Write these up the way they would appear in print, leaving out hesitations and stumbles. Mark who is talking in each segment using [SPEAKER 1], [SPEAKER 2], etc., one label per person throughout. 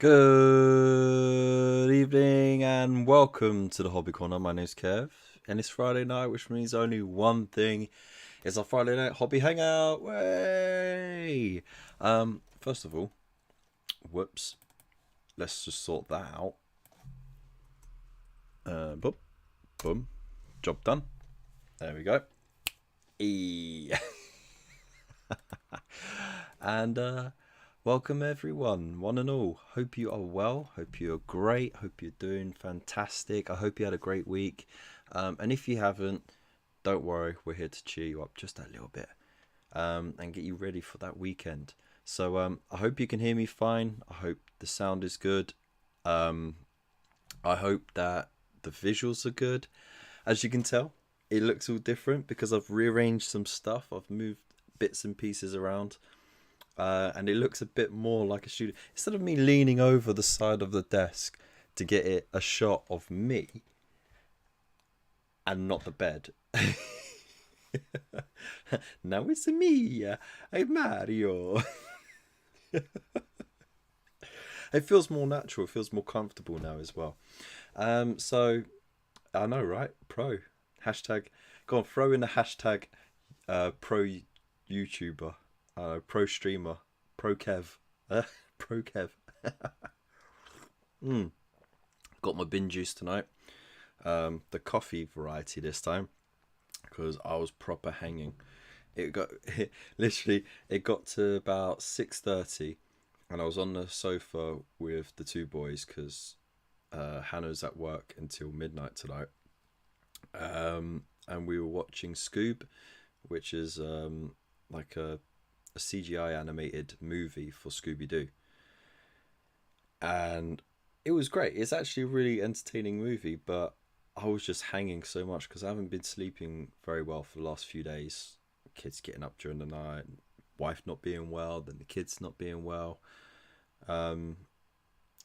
[SPEAKER 1] Good evening and welcome to the Hobby Corner. My name's Kev, and it's Friday night, which means only one thing: it's our Friday night hobby hangout. Way! First of all, whoops. Let's just sort that out. Boom, boom, job done. There we go. And welcome everyone, one and all. Hope you are well. Hope you are great. Hope you're doing fantastic. I hope you had a great week. And if you haven't, don't worry. We're here to cheer you up just a little bit and get you ready for that weekend. So I hope you can hear me fine. I hope the sound is good. I hope that the visuals are good. As you can tell, it looks all different because I've rearranged some stuff. I've moved bits and pieces around. And it looks a bit more like a studio. Instead of me leaning over the side of the desk to get it a shot of me and not the bed. Now it's me, I'm Mario. It feels more natural. It feels more comfortable now as well. So I know, right? Pro hashtag. Go on, throw in the hashtag pro YouTuber. Pro streamer, pro Kev, pro Kev. Got my bin juice tonight. The coffee variety this time, because I was proper hanging. It got it got to about 6:30, and I was on the sofa with the two boys because Hannah's at work until midnight tonight. And we were watching Scoob, which is like a CGI animated movie for Scooby-Doo, and it was great. It's actually a really entertaining movie, but I was just hanging so much because I haven't been sleeping very well for the last few days. Kids getting up during the night, wife not being well, then the kids not being well.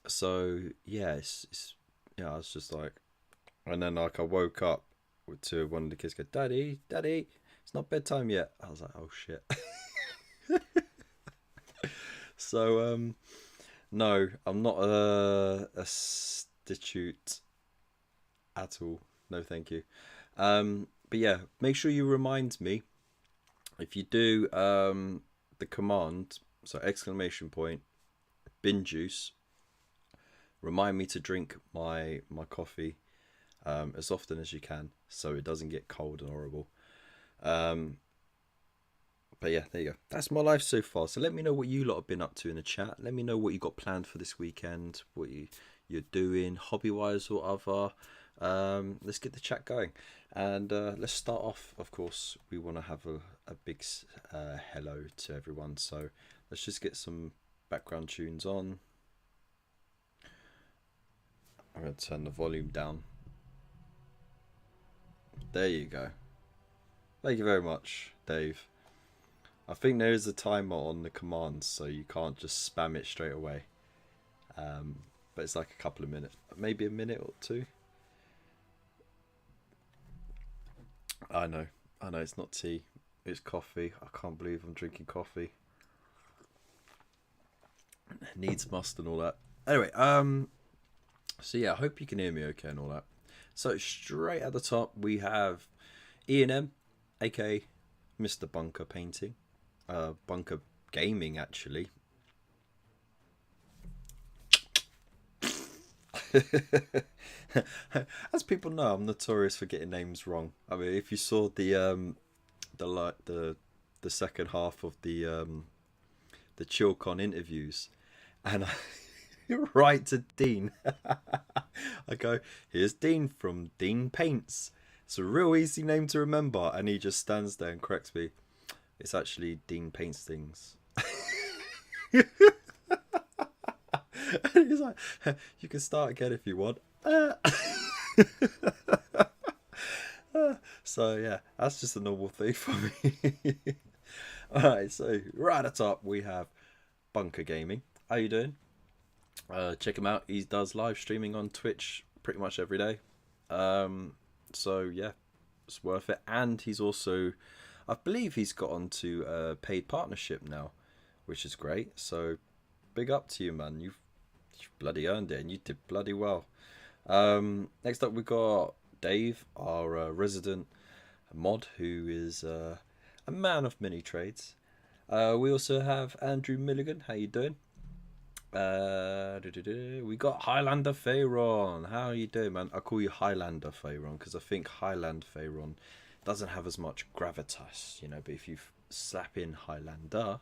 [SPEAKER 1] So yeah, it's yeah, I was just like, and then like I woke up to one of the kids go, "Daddy, Daddy, it's not bedtime yet." I was like, "Oh shit." So no, I'm not a prostitute at all. No, thank you. But yeah, make sure you remind me if you do the command. So exclamation point, bin juice. Remind me to drink my coffee as often as you can, so it doesn't get cold and horrible. But yeah, there you go. That's my life so far. So let me know what you lot have been up to in the chat. Let me know what you got planned for this weekend, what you're doing, hobby-wise or other. Let's get the chat going. And let's start off, of course, we want to have a big hello to everyone. So let's just get some background tunes on. I'm going to turn the volume down. There you go. Thank you very much, Dave. I think there is a timer on the commands, so you can't just spam it straight away. But it's like a couple of minutes, maybe a minute or two. I know, it's not tea, it's coffee. I can't believe I'm drinking coffee. Needs must and all that. Anyway, so yeah, I hope you can hear me okay and all that. So straight at the top we have Ian, aka Mr. Bunker Painting. Bunker Gaming, actually. As people know, I'm notorious for getting names wrong. I mean, if you saw the second half of the ChillCon interviews, and I write to Dean, I go, "Here's Dean from Dean Paints." It's a real easy name to remember, and he just stands there and corrects me. It's actually Dean Paints Things. And he's like, "You can start again if you want." So yeah, that's just a normal thing for me. Alright, so right at the top we have Bunker Gaming. How you doing? Check him out. He does live streaming on Twitch pretty much every day. So yeah, it's worth it. And he's also, I believe he's got onto a paid partnership now, which is great. So big up to you, man. You bloody earned it, and you did bloody well. Next up, we got Dave, our resident mod, who is a man of many trades. We also have Andrew Milligan. How you doing? We got Highlander Pharaon. How are you doing, man? I call you Highlander Pharaon because I think Highland Pharaon doesn't have as much gravitas, you know. But if you slap in Highlander,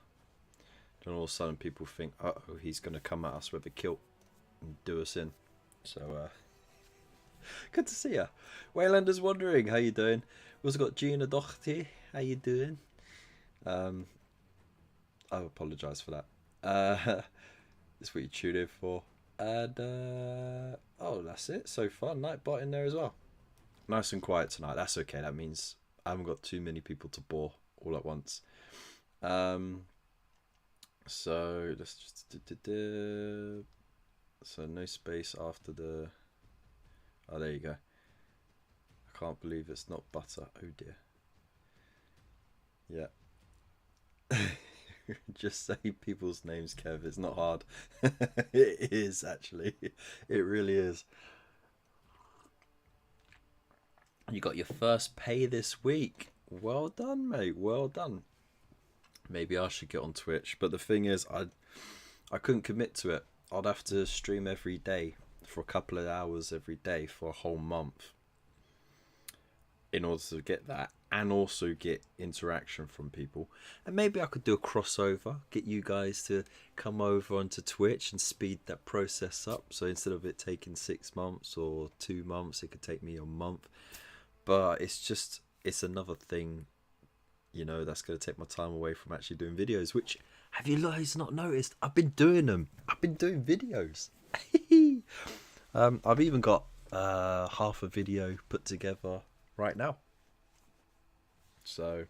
[SPEAKER 1] then all of a sudden people think, oh, he's going to come at us with a kilt and do us in. So, good to see you. Waylander's Wandering, how you doing? We also got Gina Doherty, how you doing? I apologise for that. That's what you tuned in for. And, oh, that's it so far. Nightbot in there as well. Nice and quiet tonight. That's okay. That means I haven't got too many people to bore all at once. So let's just so no space after the. Oh, there you go. I can't believe it's not butter. Oh dear. Yeah. Just say people's names, Kev. It's not hard. It is actually. It really is. You got your first pay this week. Well done, mate. Well done. Maybe I should get on Twitch, but the thing is, I couldn't commit to it. I'd have to stream every day for a couple of hours every day for a whole month in order to get that and also get interaction from people. And maybe I could do a crossover, get you guys to come over onto Twitch and speed that process up. So instead of it taking 6 months or 2 months, it could take me a month. But it's another thing, you know, that's going to take my time away from actually doing videos, which, have you guys not noticed? I've been doing them. I've been doing videos. I've even got half a video put together right now. So,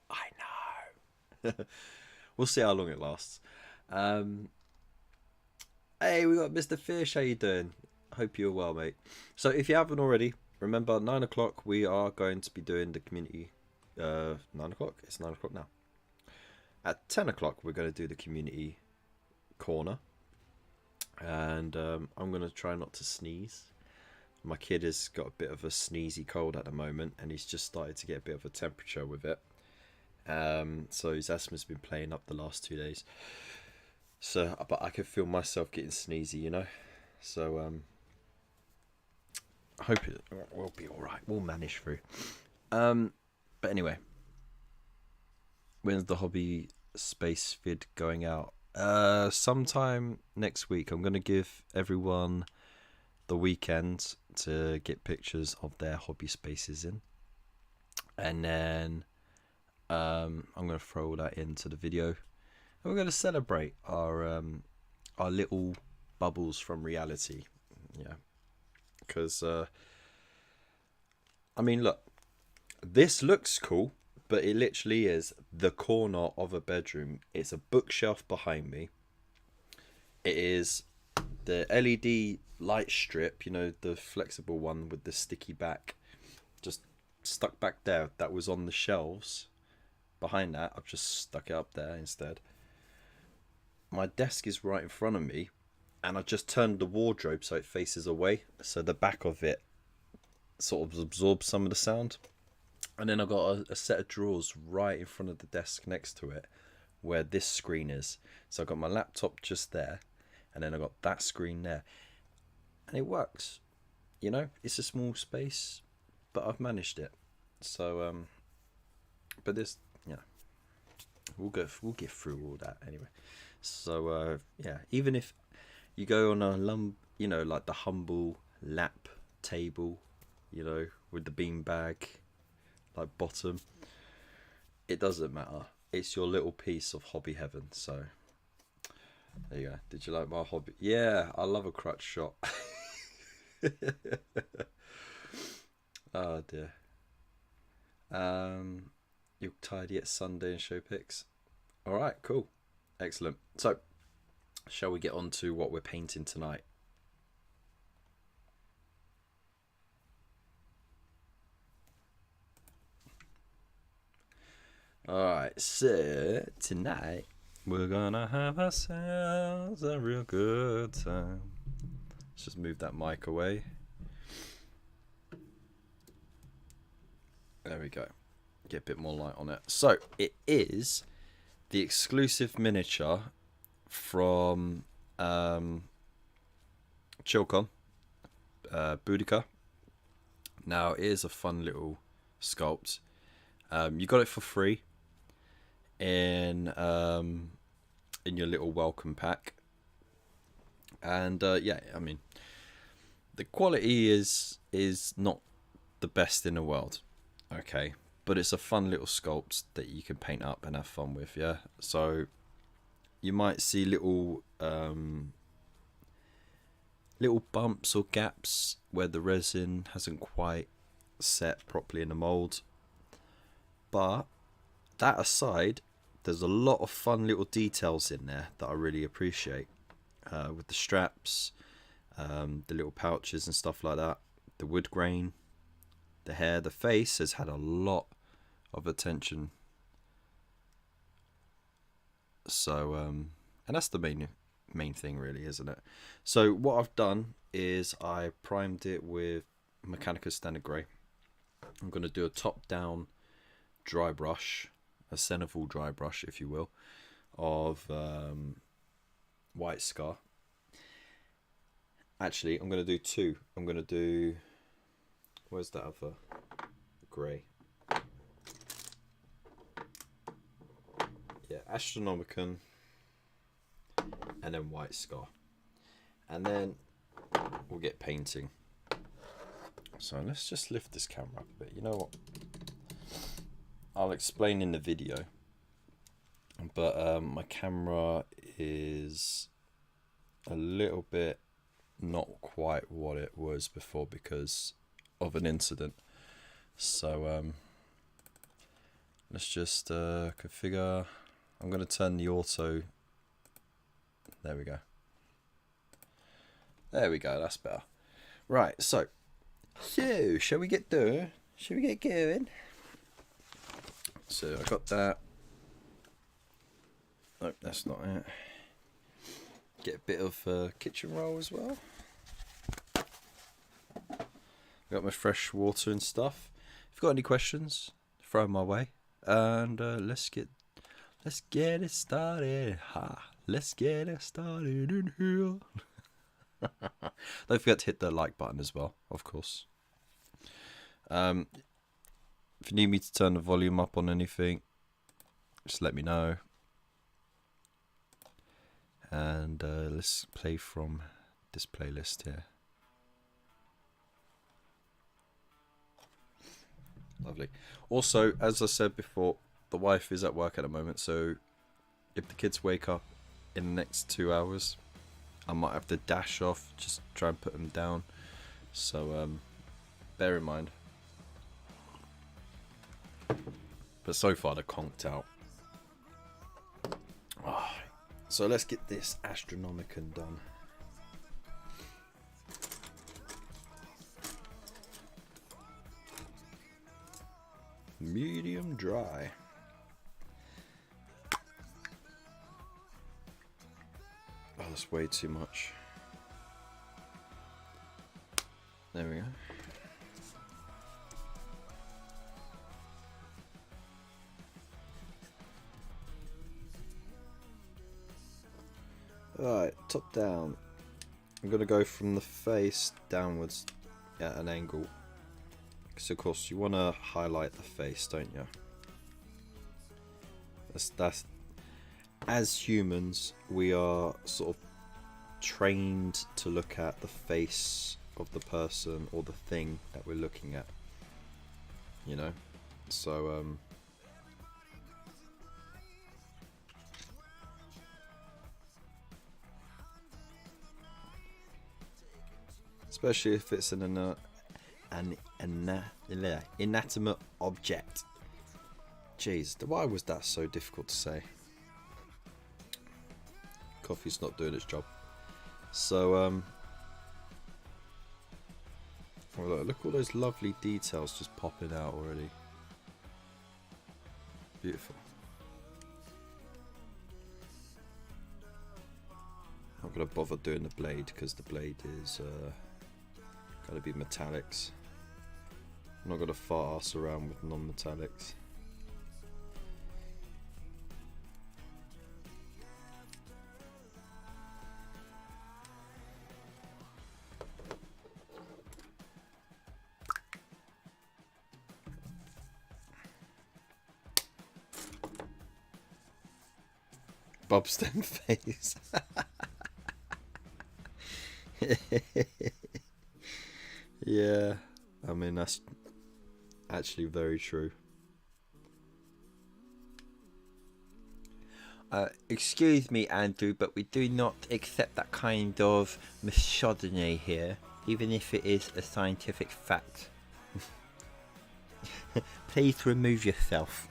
[SPEAKER 1] I know. We'll see how long it lasts. Hey, we got Mr. Fish. How you doing? Hope you're well, mate. So if you haven't already, remember 9 o'clock we are going to be doing the community. 9 o'clock? It's 9 o'clock now. At 10 o'clock we're going to do the community corner. And I'm going to try not to sneeze. My kid has got a bit of a sneezy cold at the moment, and he's just started to get a bit of a temperature with it. So his asthma's been playing up the last 2 days. So, but I can feel myself getting sneezy, you know. So I hope it will be all right. We'll manage through. But anyway, when's the hobby space vid going out? Sometime next week. I'm going to give everyone the weekend to get pictures of their hobby spaces in, and then I'm going to throw all that into the video, and we're going to celebrate our little bubbles from reality. Yeah, because I mean, look, this looks cool, but it literally is the corner of a bedroom. It's a bookshelf behind me. It is the LED light strip, you know, the flexible one with the sticky back, just stuck back there. That was on the shelves behind that. I've just stuck it up there instead. My desk is right in front of me, and I just turned the wardrobe so it faces away, so the back of it sort of absorbs some of the sound. And then I've got a set of drawers right in front of the desk next to it where this screen is. So I've got my laptop just there, and then I've got that screen there. And it works. You know, it's a small space, but I've managed it. So, but this, yeah, we'll get through all that anyway. So, yeah, even if you go on a you know, like the humble lap table, you know, with the beanbag, like bottom, it doesn't matter. It's your little piece of hobby heaven. So there you go. Did you like my hobby? Yeah, I love a crutch shot. Oh dear. You'll tidy it Sunday and show pics. All right, cool, excellent. So shall we get on to what we're painting tonight? Alright, so tonight We're gonna have ourselves a real good time. Let's just move that mic away. There we go. Get a bit more light on it. So it is the exclusive miniature from ChillCon, Boudicca. Now it is a fun little sculpt. You got it for free in your little welcome pack, and yeah, I mean, the quality is not the best in the world, okay, but it's a fun little sculpt that you can paint up and have fun with. Yeah, so you might see little bumps or gaps where the resin hasn't quite set properly in the mold, but that aside, there's a lot of fun little details in there that I really appreciate, with the straps, the little pouches and stuff like that, the wood grain, the hair, the face has had a lot of attention. So and that's the main thing really, isn't it? So what I've done is I primed it with Mechanica Standard Grey. I'm going to do a top down dry brush, a Senegal dry brush if you will, of White Scar. Actually, I'm going to do two. I'm going to do, where's that other grey? Yeah, Astronomicon, and then White Scar, and then we'll get painting. So let's just lift this camera up a bit. You know what, I'll explain in the video, but my camera is a little bit not quite what it was before because of an incident. So let's just configure. I'm going to turn the auto. There we go. There we go, that's better. Right, so shall we get going? Shall we get going? So I got that. Nope, that's not it. Get a bit of kitchen roll as well. Got my fresh water and stuff. If you've got any questions, throw them my way. And let's get it started. Ha! Let's get it started in here. Don't forget to hit the like button as well, of course. If you need me to turn the volume up on anything, just let me know. And let's play from this playlist here. Lovely. Also, as I said before, the wife is at work at the moment, so if the kids wake up in the next 2 hours, I might have to dash off, just try and put them down. So bear in mind. But so far they're conked out. Oh, so let's get this Astronomicon done. Medium dry. Oh, that's way too much. There we go. Alright, top down. I'm going to go from the face downwards at an angle. Because of course you want to highlight the face, don't you? That's as humans, we are sort of trained to look at the face of the person or the thing that we're looking at, you know. So especially if it's an inanimate object. Jeez, why was that so difficult to say? Coffee's not doing its job. So oh, look all those lovely details just popping out already. Beautiful. not going to bother doing the blade because the blade is got to be metallics. I'm not going to fart ass around with non-metallics. Bobstem face. Yeah, I mean that's actually very true. Excuse me, Andrew, but we do not accept that kind of misogyny here, even if it is a scientific fact. Please remove yourself.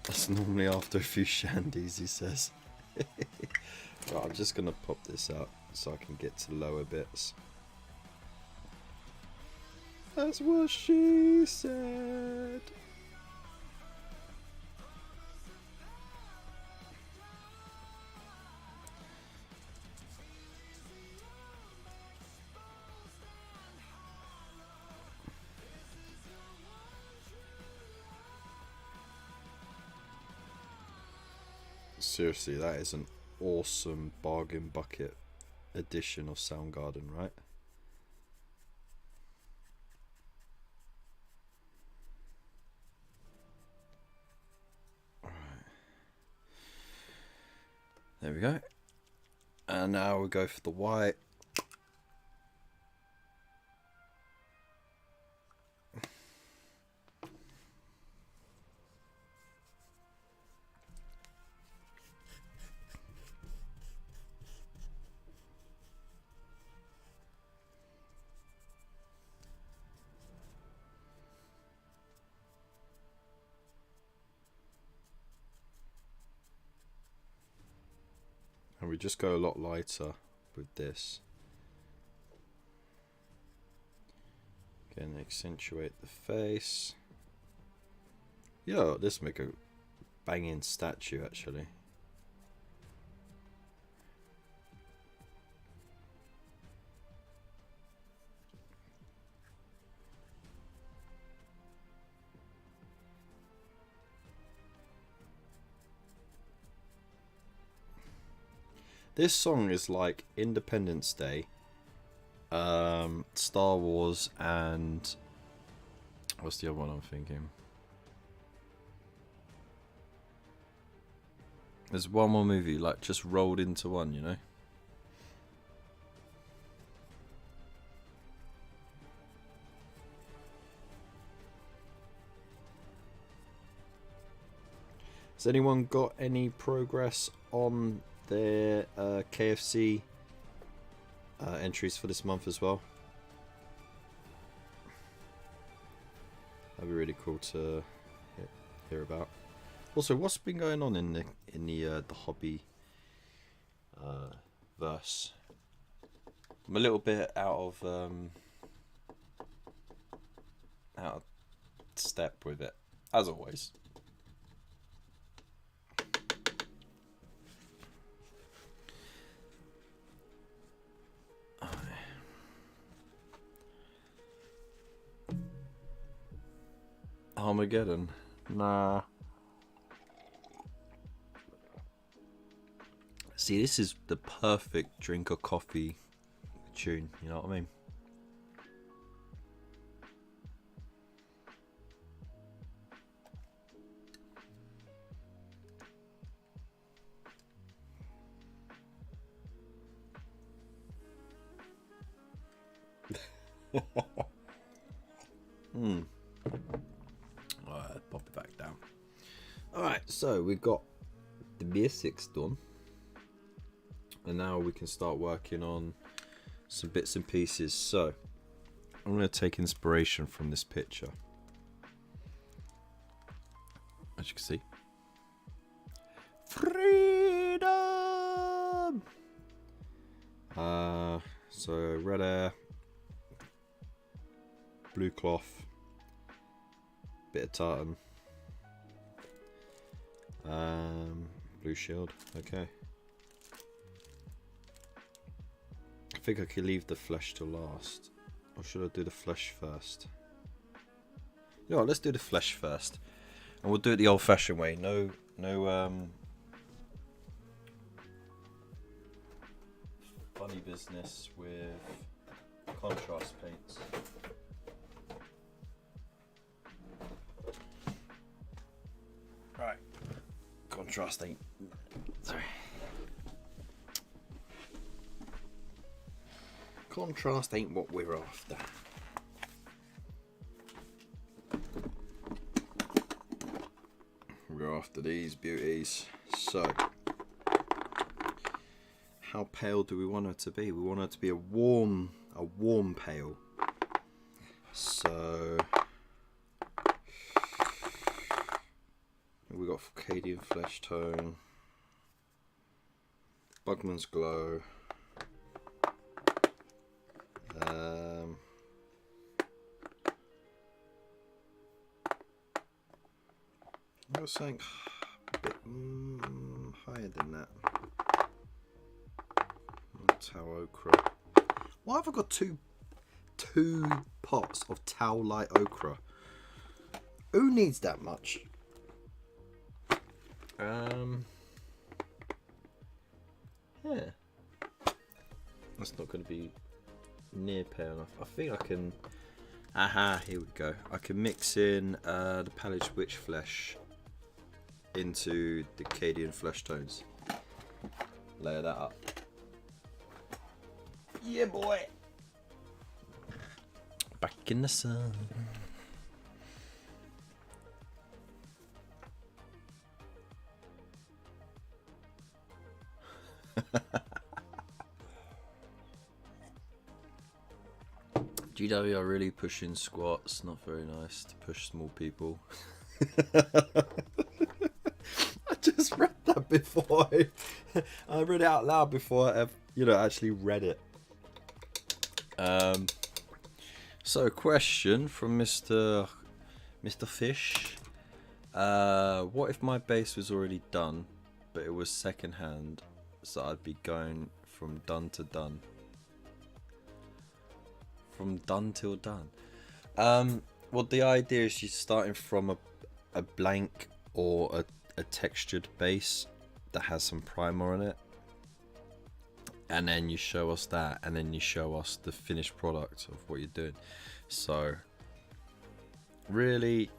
[SPEAKER 1] That's normally after a few shandies, he says. Right, I'm just gonna pop this up so I can get to lower bits. That's what she said. Seriously, that is an awesome bargain bucket edition of Soundgarden, right? Alright. There we go. And now we go for the white. And we just go a lot lighter with this. Again, accentuate the face. Yeah, this make a banging statue actually. This song is like Independence Day, Star Wars, and what's the other one I'm thinking? There's one more movie like just rolled into one, you know? Has anyone got any progress on their KFC entries for this month as well? That'd be really cool to hear about. Also, what's been going on in the hobby verse? I'm a little bit out of step with it, as always. Armageddon. Nah. See, this is the perfect drink of coffee tune, you know what I mean? Alright, pop it back down. Alright, so we've got the basics done. And now we can start working on some bits and pieces. So I'm going to take inspiration from this picture. as you can see. Freedom! So red air, blue cloth, bit of tartan, blue shield. Okay. I think I could leave the flesh till last, or should I do the flesh first? You know what, let's do the flesh first, and we'll do it the old-fashioned way. No funny business with contrast paints. Right, contrast ain't. Sorry. Contrast ain't what we're after. We're after these beauties. So, how pale do we want her to be? We want her to be a warm pale. So, we got Cadian flesh tone, Bugman's glow. I was saying a bit higher than that. Tau ochre. Why have I got two pots of Tau light ochre? Who needs that much? Yeah, that's not going to be near pale enough. I think I can. Aha, here we go. I can mix in the Pallid Witch flesh into the Cadian flesh tones. Layer that up. Yeah, boy. Back in the sun. GW are really pushing squats. Not very nice to push small people. I just read that before. I read it out loud before I, actually read it. So, question from Mr. Fish. What if my base was already done, but it was second hand, so I'd be going from done to done? From done till done. Well, the idea is you're starting from a blank or a textured base that has some primer on it, and then you show us that, and then you show us the finished product of what you're doing. So really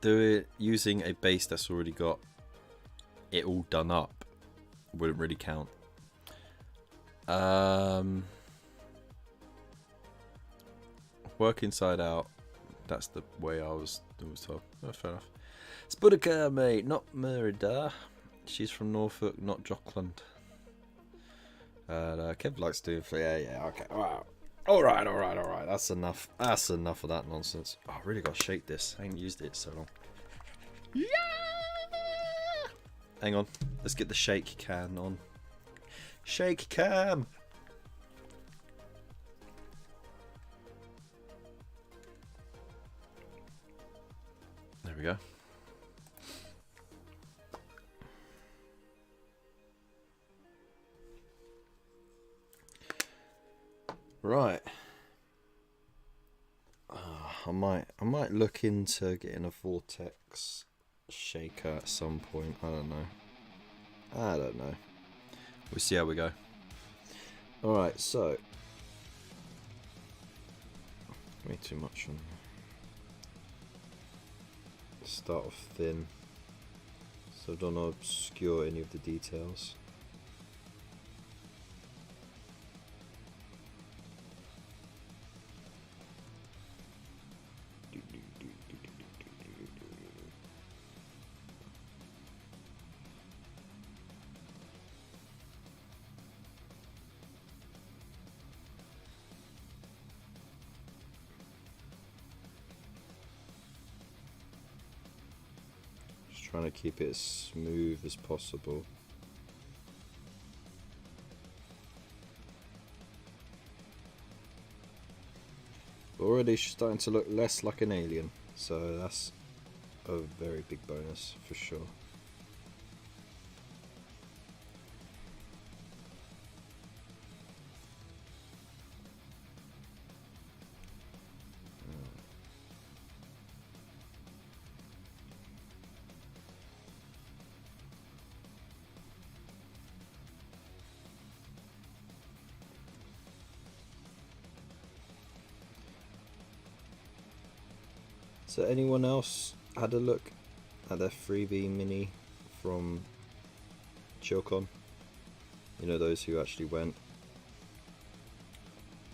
[SPEAKER 1] do it using a base that's already got it all done up. Wouldn't really count. Work inside out. That's the way I was told. Oh, fair enough. It's Boudicca, mate, not Merida. She's from Norfolk, not Jockland. Kev likes doing. Yeah. Okay. Wow. All right. That's enough. That's enough of that nonsense. Oh, I really got to shake this. I ain't used it so long. Yeah. Hang on. Let's get the shake can on. Shake cam. There we go. Right. I might look into getting a vortex shaker at some point. I don't know. We'll see how we go. Alright, so way too much on. Start off thin, so don't obscure any of the details. trying to keep it as smooth as possible. Already she's starting to look less like an alien, so that's a very big bonus for sure. So anyone else had a look at their 3V mini from ChillCon? You know, those who actually went.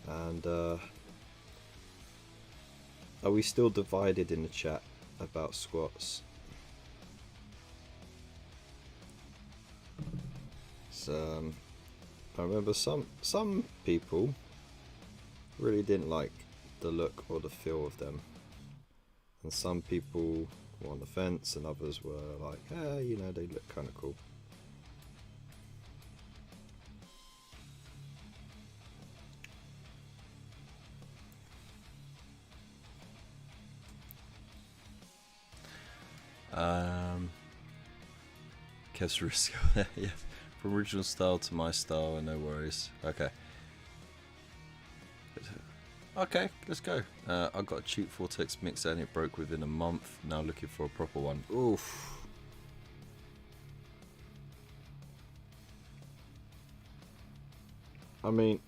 [SPEAKER 1] And are we still divided in the chat about squats? So, I remember some people really didn't like the look or the feel of them. And some people were on the fence, and others were like, you know, they look kind of cool. Kev's risk. Yeah, from original style to my style, no worries. Okay. Okay, let's go. I got a cheap Vortex mixer and it broke within a month. Now looking for a proper one. Oof. I mean,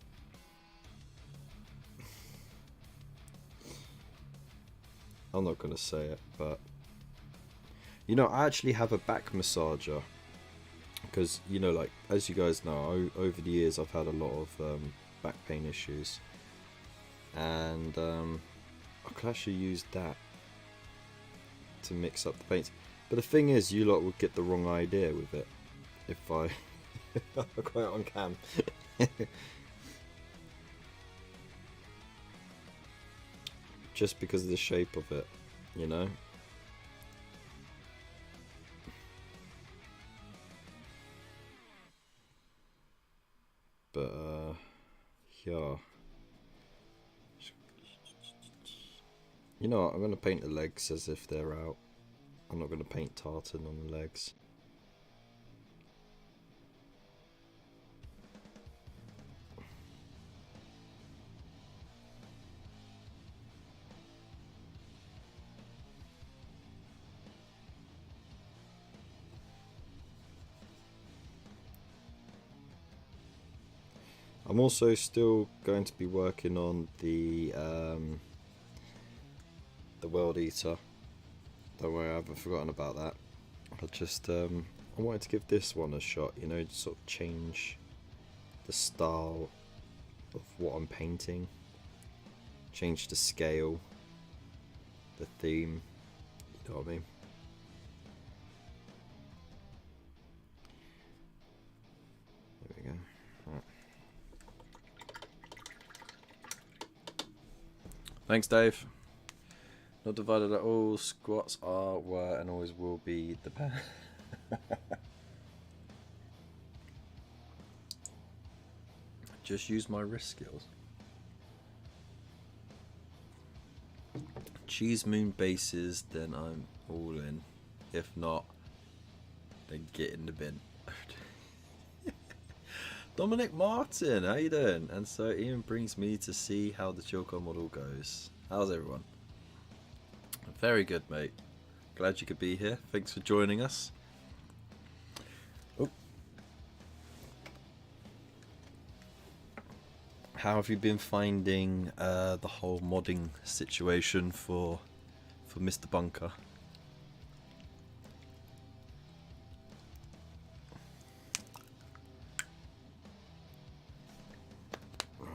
[SPEAKER 1] I'm not gonna say it, but you know, I actually have a back massager because, you know, like, as you guys know, over the years I've had a lot of back pain issues. And I could actually use that to mix up the paints. But the thing is, you lot would get the wrong idea with it if I got it on cam. Just because of the shape of it, you know? But yeah. You know what, I'm going to paint the legs as if they're out. I'm not going to paint tartan on the legs. I'm also still going to be working on the World Eater. Don't worry, I haven't forgotten about that. I just I wanted to give this one a shot, you know, sort of change the style of what I'm painting, change the scale, the theme, you know what I mean? There we go. Right. Thanks, Dave. Not divided at all. Squats are, were, and always will be the best. Just use my wrist skills. Cheese moon bases, then I'm all in. If not, then get in the bin. Dominic Martin, how you doing? And so Ian brings me to see how the ChillCon model goes. How's everyone? Very good, mate. Glad you could be here. Thanks for joining us. Oh. How have you been finding the whole modding situation for Mr. Bunker? Right,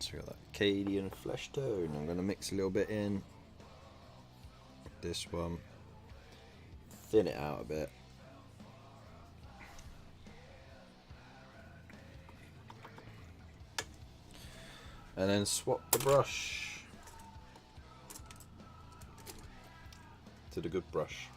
[SPEAKER 1] so we got that Acadian flesh tone. I'm going to mix a little bit in. This one, thin it out a bit. And then swap the brush to the good brush.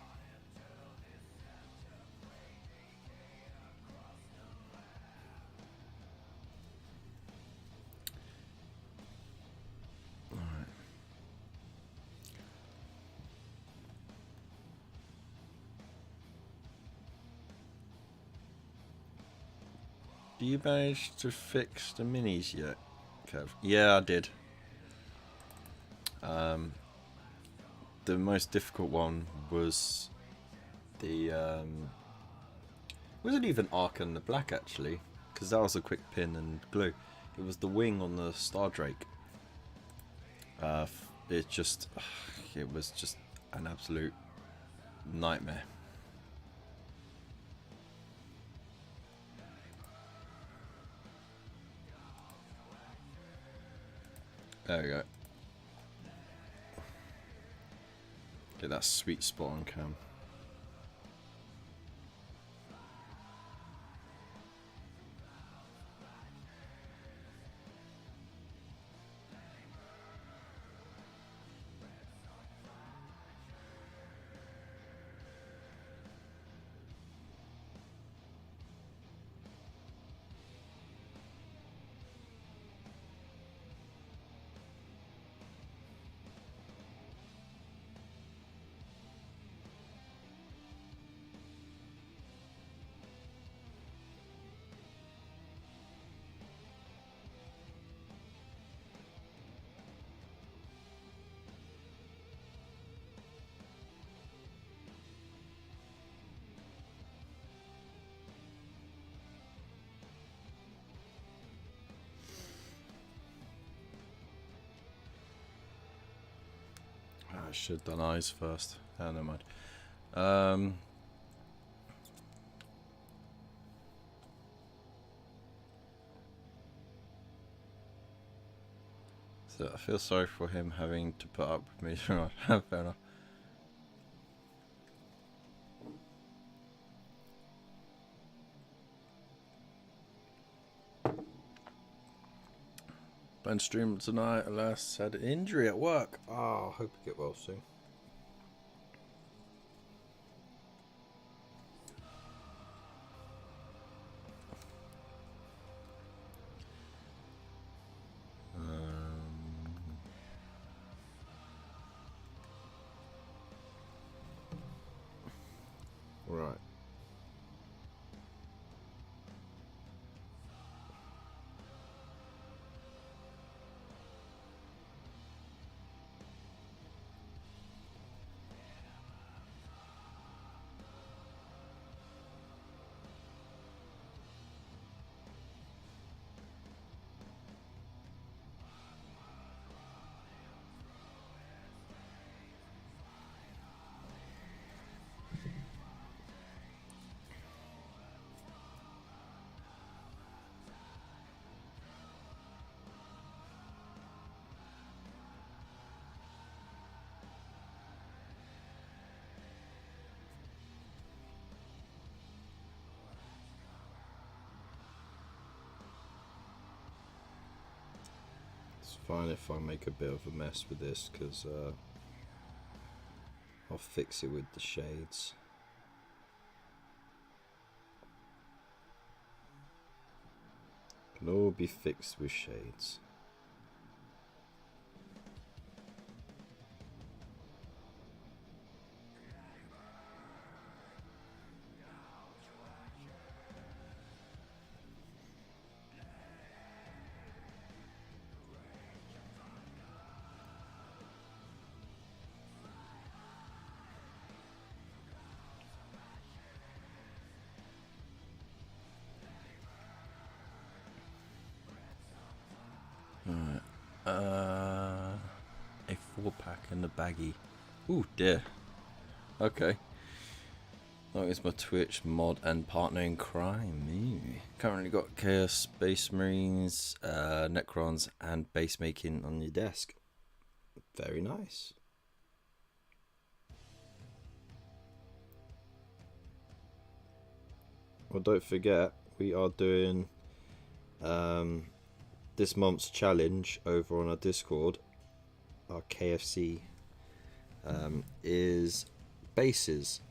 [SPEAKER 1] Do you manage to fix the minis yet, Kev? Yeah, I did. The most difficult one was the wasn't even Ark and the Black actually, because that was a quick pin and glue. It was the wing on the Star Drake. It was just an absolute nightmare. There we go. Get that sweet spot on cam. I should have done eyes first. Oh, never mind. So I feel sorry for him having to put up with me. Fair enough. Ben streamed tonight, alas, had an injury at work. Oh, I hope you get well soon. Right. It's fine if I make a bit of a mess with this, because I'll fix it with the shades. Can all be fixed with shades. A 4-pack in the baggie. Ooh, dear. Okay. That is my Twitch mod and partner in crime. Ew. Currently got Chaos, Space Marines, Necrons, and base making on your desk. Very nice. Well, don't forget, we are doing this month's challenge over on our Discord. Our KFC is bases.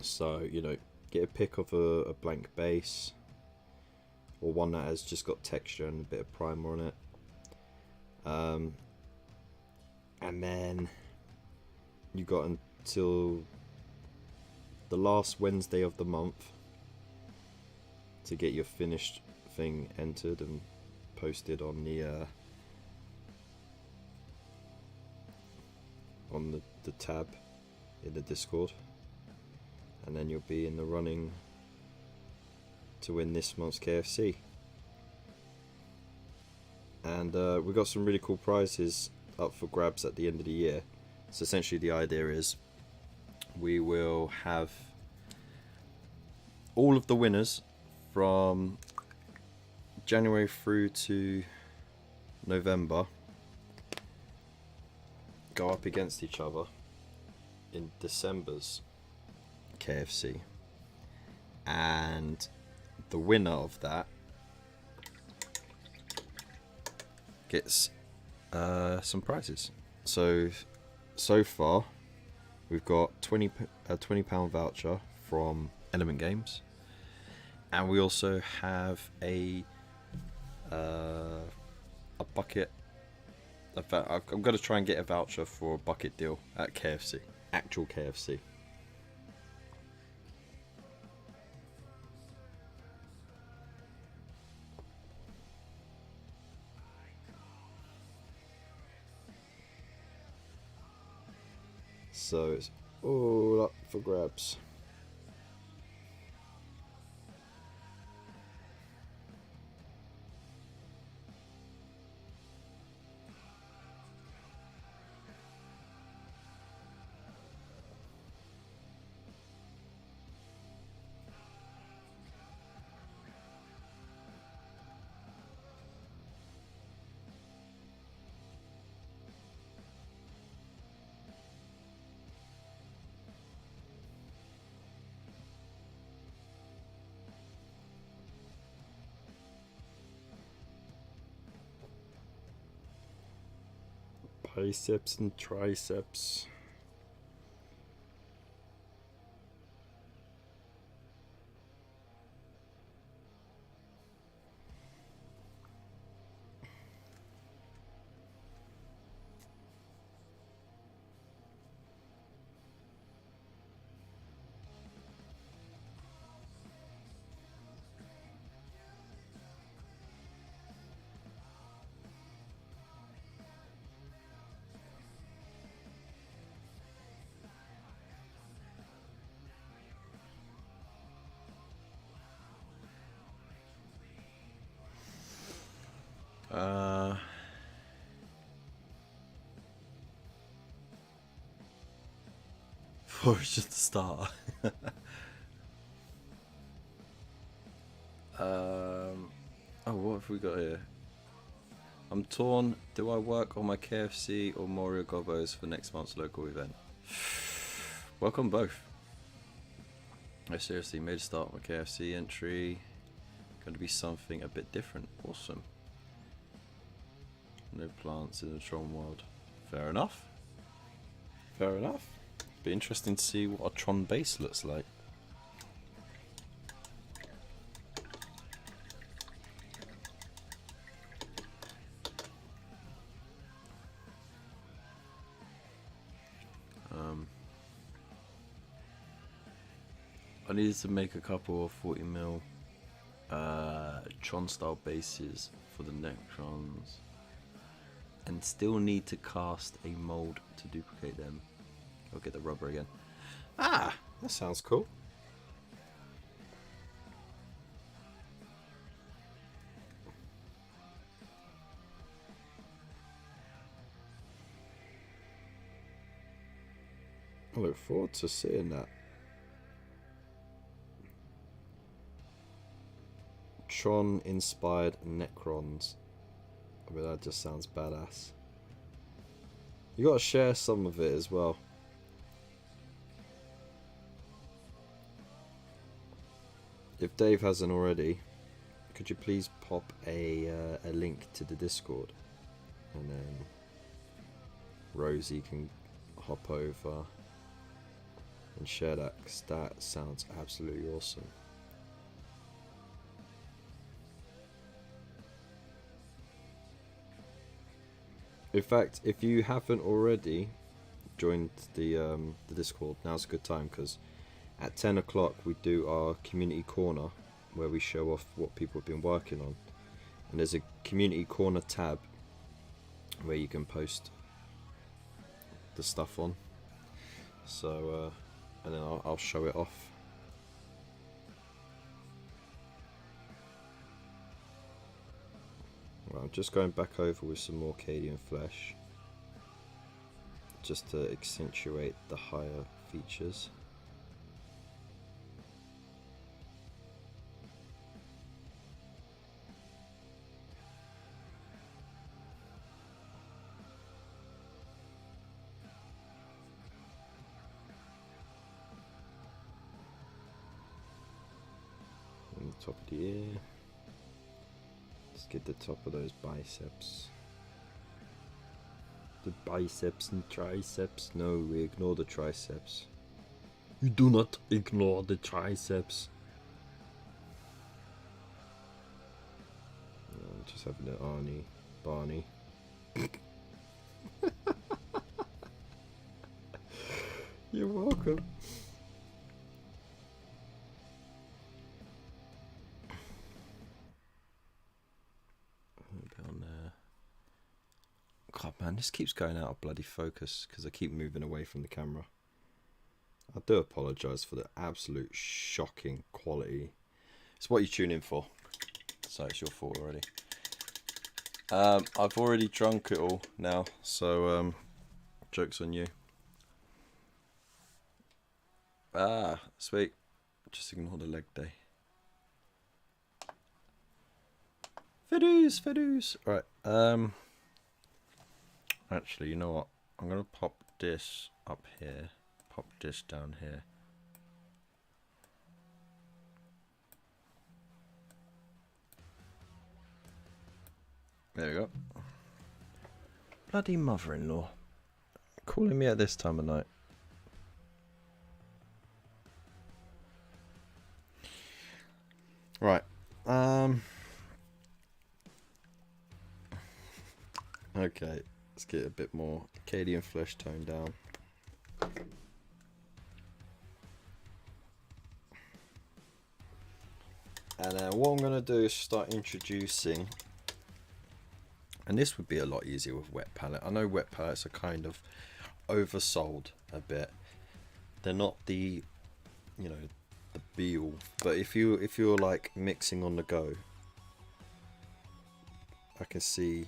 [SPEAKER 1] So, you know, get a pick of a blank base, or one that has just got texture and a bit of primer on it. And then you got until the last Wednesday of the month to get your finished thing entered and posted on the tab in the Discord, and then you'll be in the running to win this month's KFC. And we've got some really cool prizes up for grabs at the end of the year. So essentially the idea is we will have all of the winners from January through to November go up against each other in December's KFC, and the winner of that gets some prizes. So far we've got a £20 voucher from Element Games, and we also have a bucket. I'm going to try and get a voucher for a bucket deal at KFC, actual KFC. So it's all up for grabs. Biceps and triceps. Or it's just a start. Oh, what have we got here? I'm torn. Do I work on my KFC or Mario Gobos for next month's local event? Work on both. I seriously made a start on my KFC entry. Going to be something a bit different. Awesome. No plants in the Tron world. Fair enough. Fair enough. Be interesting to see what a Tron base looks like. I needed to make a couple of 40mm Tron style bases for the Necrons, and still need to cast a mold to duplicate them. I'll get the rubber again. Ah, that sounds cool. I look forward to seeing that. Tron inspired Necrons. I mean, that just sounds badass. You gotta share some of it as well. If Dave hasn't already, could you please pop a link to the Discord, and then Rosie can hop over and share that, because that sounds absolutely awesome. In fact, if you haven't already joined the Discord, now's a good time, because at 10 o'clock we do our community corner, where we show off what people have been working on, and there's a community corner tab where you can post the stuff on. So and then I'll show it off. Right, I'm just going back over with some more Cadian flesh just to accentuate the higher features. And the top of the ear. Let's get the top of those biceps. The biceps and triceps. No, we ignore the triceps. You do not ignore the triceps. No, I'm just having an Barney. You're welcome. On there. God, man, this keeps going out of bloody focus because I keep moving away from the camera. I do apologise for the absolute shocking quality. It's what you tune in for, so it's your fault already. I've already drunk it all now, so joke's on you. Ah, sweet. Just ignore the leg day. Fidoos. Right. Actually, you know what? I'm gonna pop this up here. Pop this down here. There we go. Bloody mother-in-law. Calling me at this time of night. Right. Okay, let's get a bit more Cadian flesh tone down. And then what I'm going to do is start introducing, and this would be a lot easier with wet palette. I know wet palettes are kind of oversold a bit. They're not the, you know, the be all, but if you're like mixing on the go, I can see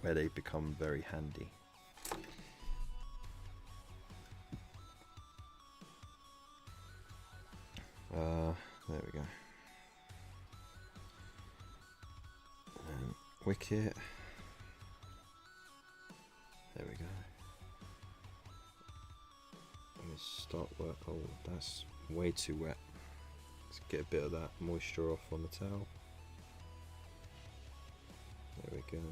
[SPEAKER 1] where they become very handy. There we go. And Wicket. There we go. Let's start work. Oh, that's way too wet. Let's get a bit of that moisture off on the towel. There we go.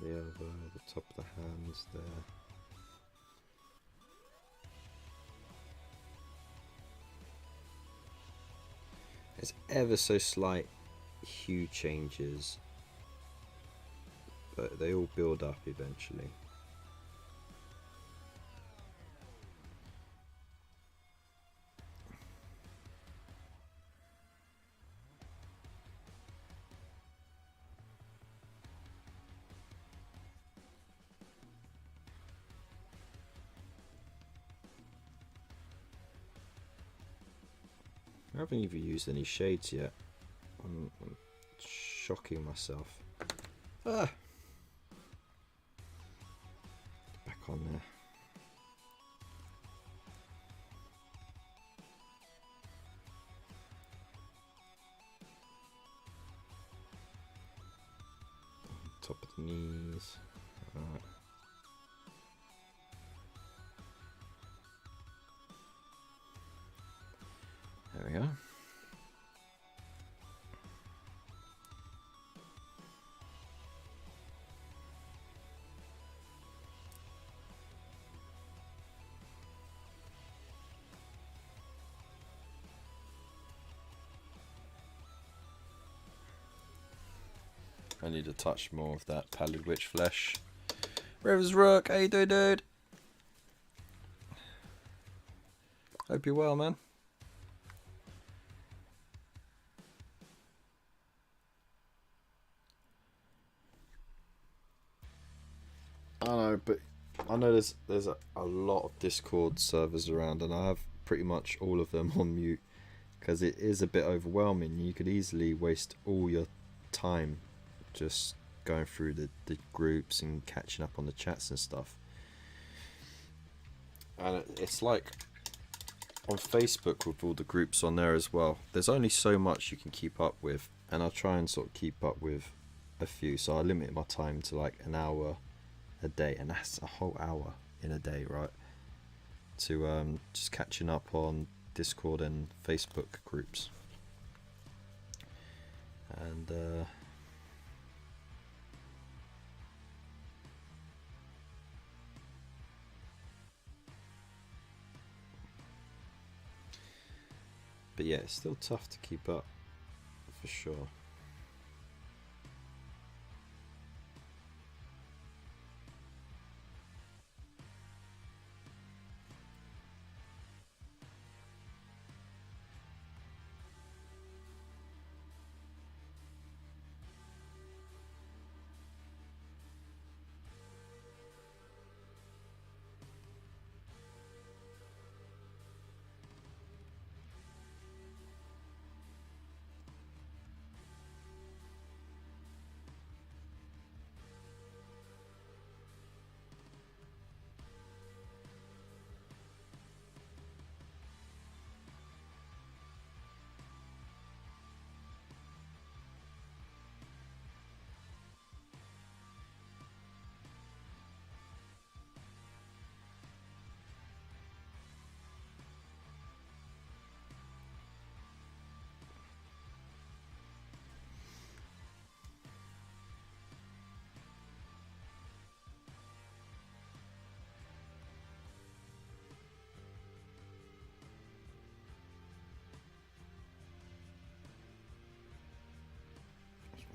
[SPEAKER 1] The elbow, the top of the hands there. There's ever so slight hue changes, but they all build up eventually. I haven't even used any shades yet. I'm shocking myself. Ah! Back on there. top of the knees. Right. There we go. I need to touch more of that pallid witch flesh. Rivers Rook, how you doing, dude? Hope you're well, man. I know, but I know there's a lot of Discord servers around, and I have pretty much all of them on mute because it is a bit overwhelming. You could easily waste all your time just going through the groups and catching up on the chats and stuff. And it's like on Facebook with all the groups on there as well. There's only so much you can keep up with, and I try and sort of keep up with a few. So I limit my time to like an hour a day, and that's a whole hour in a day, right? To just catching up on Discord and Facebook groups. And but yeah, it's still tough to keep up, for sure.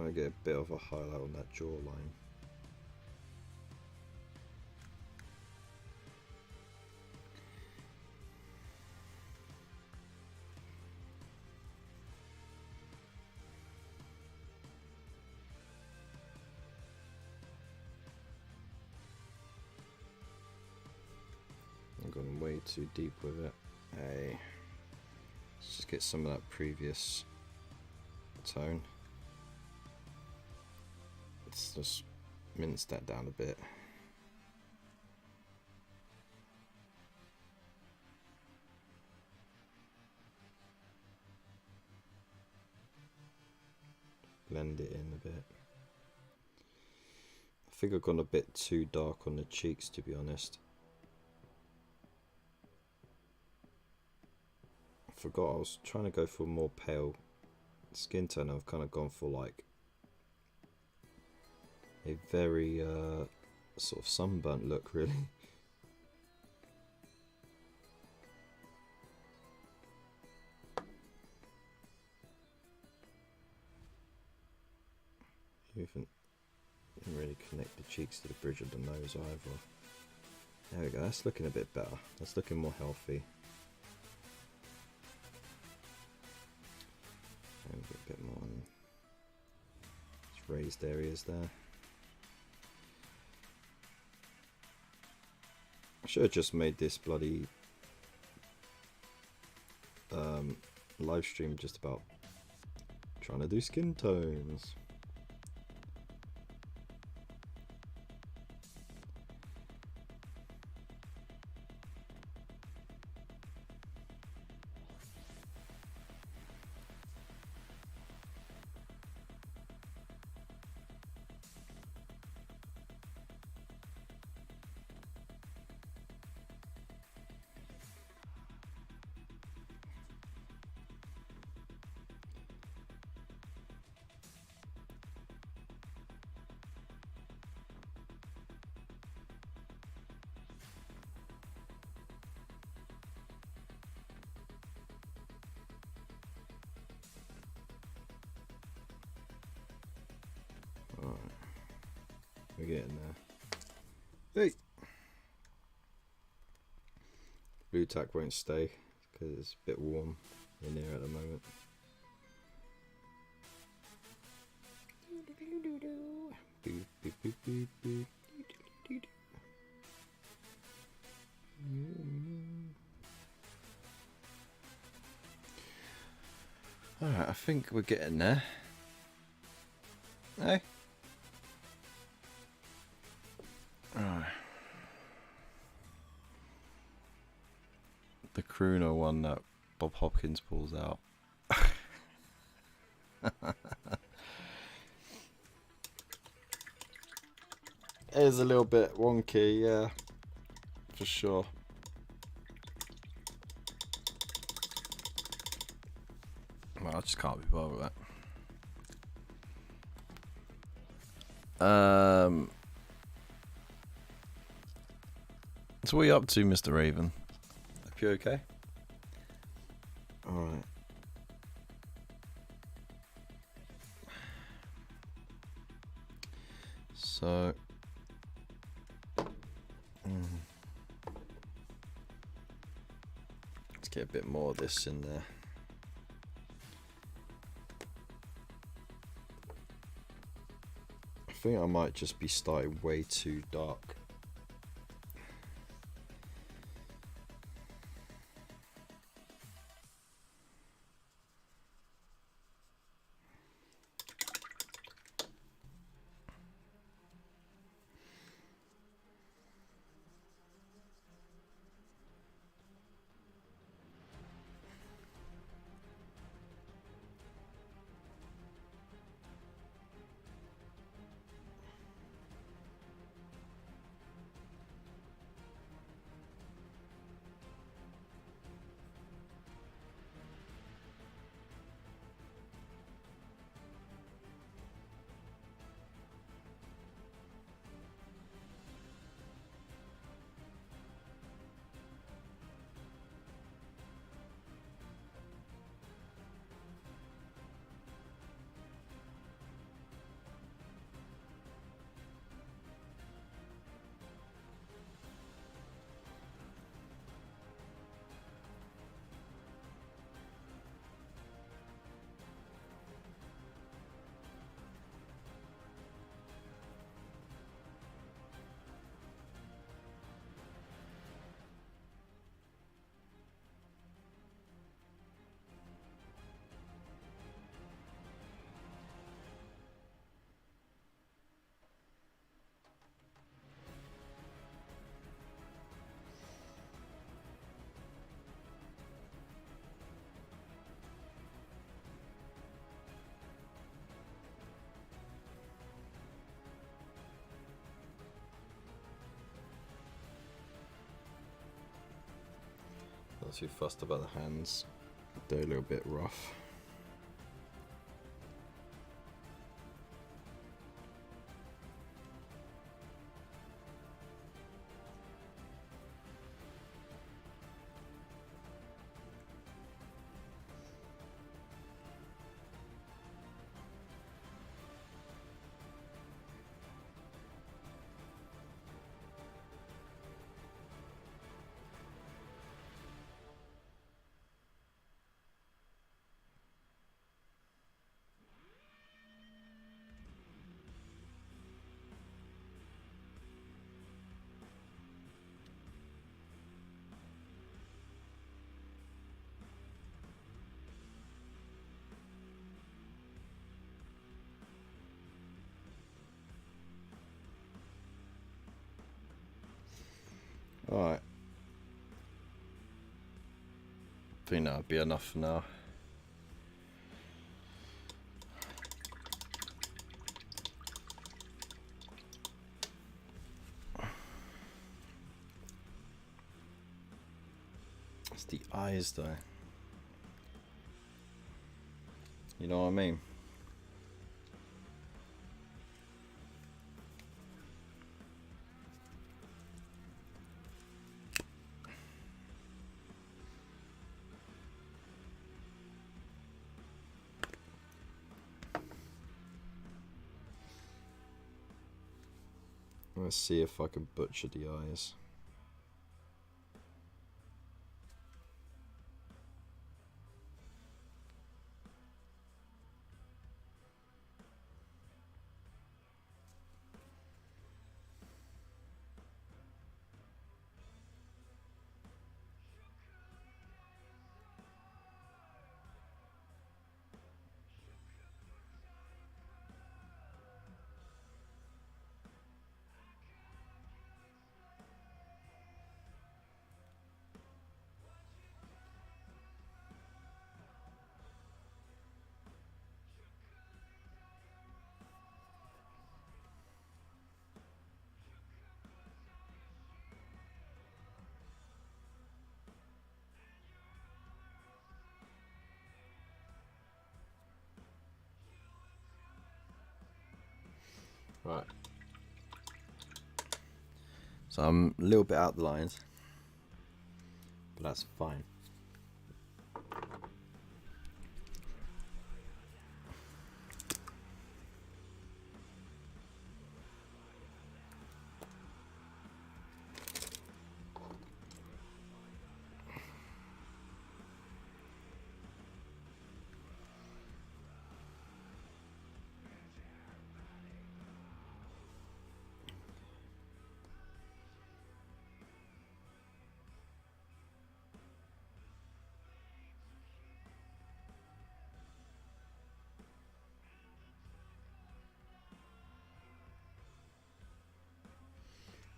[SPEAKER 1] I get a bit of a highlight on that jawline. I've gone way too deep with it. Hey, let's just get some of that previous tone. Let's just mince that down a bit. Blend it in a bit. I think I've gone a bit too dark on the cheeks, to be honest. I forgot I was trying to go for more pale skin tone. I've kind of gone for like a very sort of sunburnt look, really. You didn't really connect the cheeks to the bridge of the nose either. There we go, that's looking a bit better. That's looking more healthy. And a bit more on these raised areas there. I should have just made this bloody live stream just about trying to do skin tones. We're getting there. Hey! Blue tack won't stay because it's a bit warm in here at the moment. Alright, I think we're getting there. Hey? Alright. The crooner one that Bob Hopkins pulls out. It is a little bit wonky, yeah, for sure. Well, I just can't be bothered with that. So what are you up to, Mr. Raven? Hope you're okay. Alright. So let's get a bit more of this in there. I think I might just be starting way too dark. Not too fussed about the hands. They're a little bit rough. Alright. I think that'll be enough for now. It's the eyes though. You know what I mean? Let's see if I can butcher the eyes. Right. So I'm a little bit out the lines, but that's fine.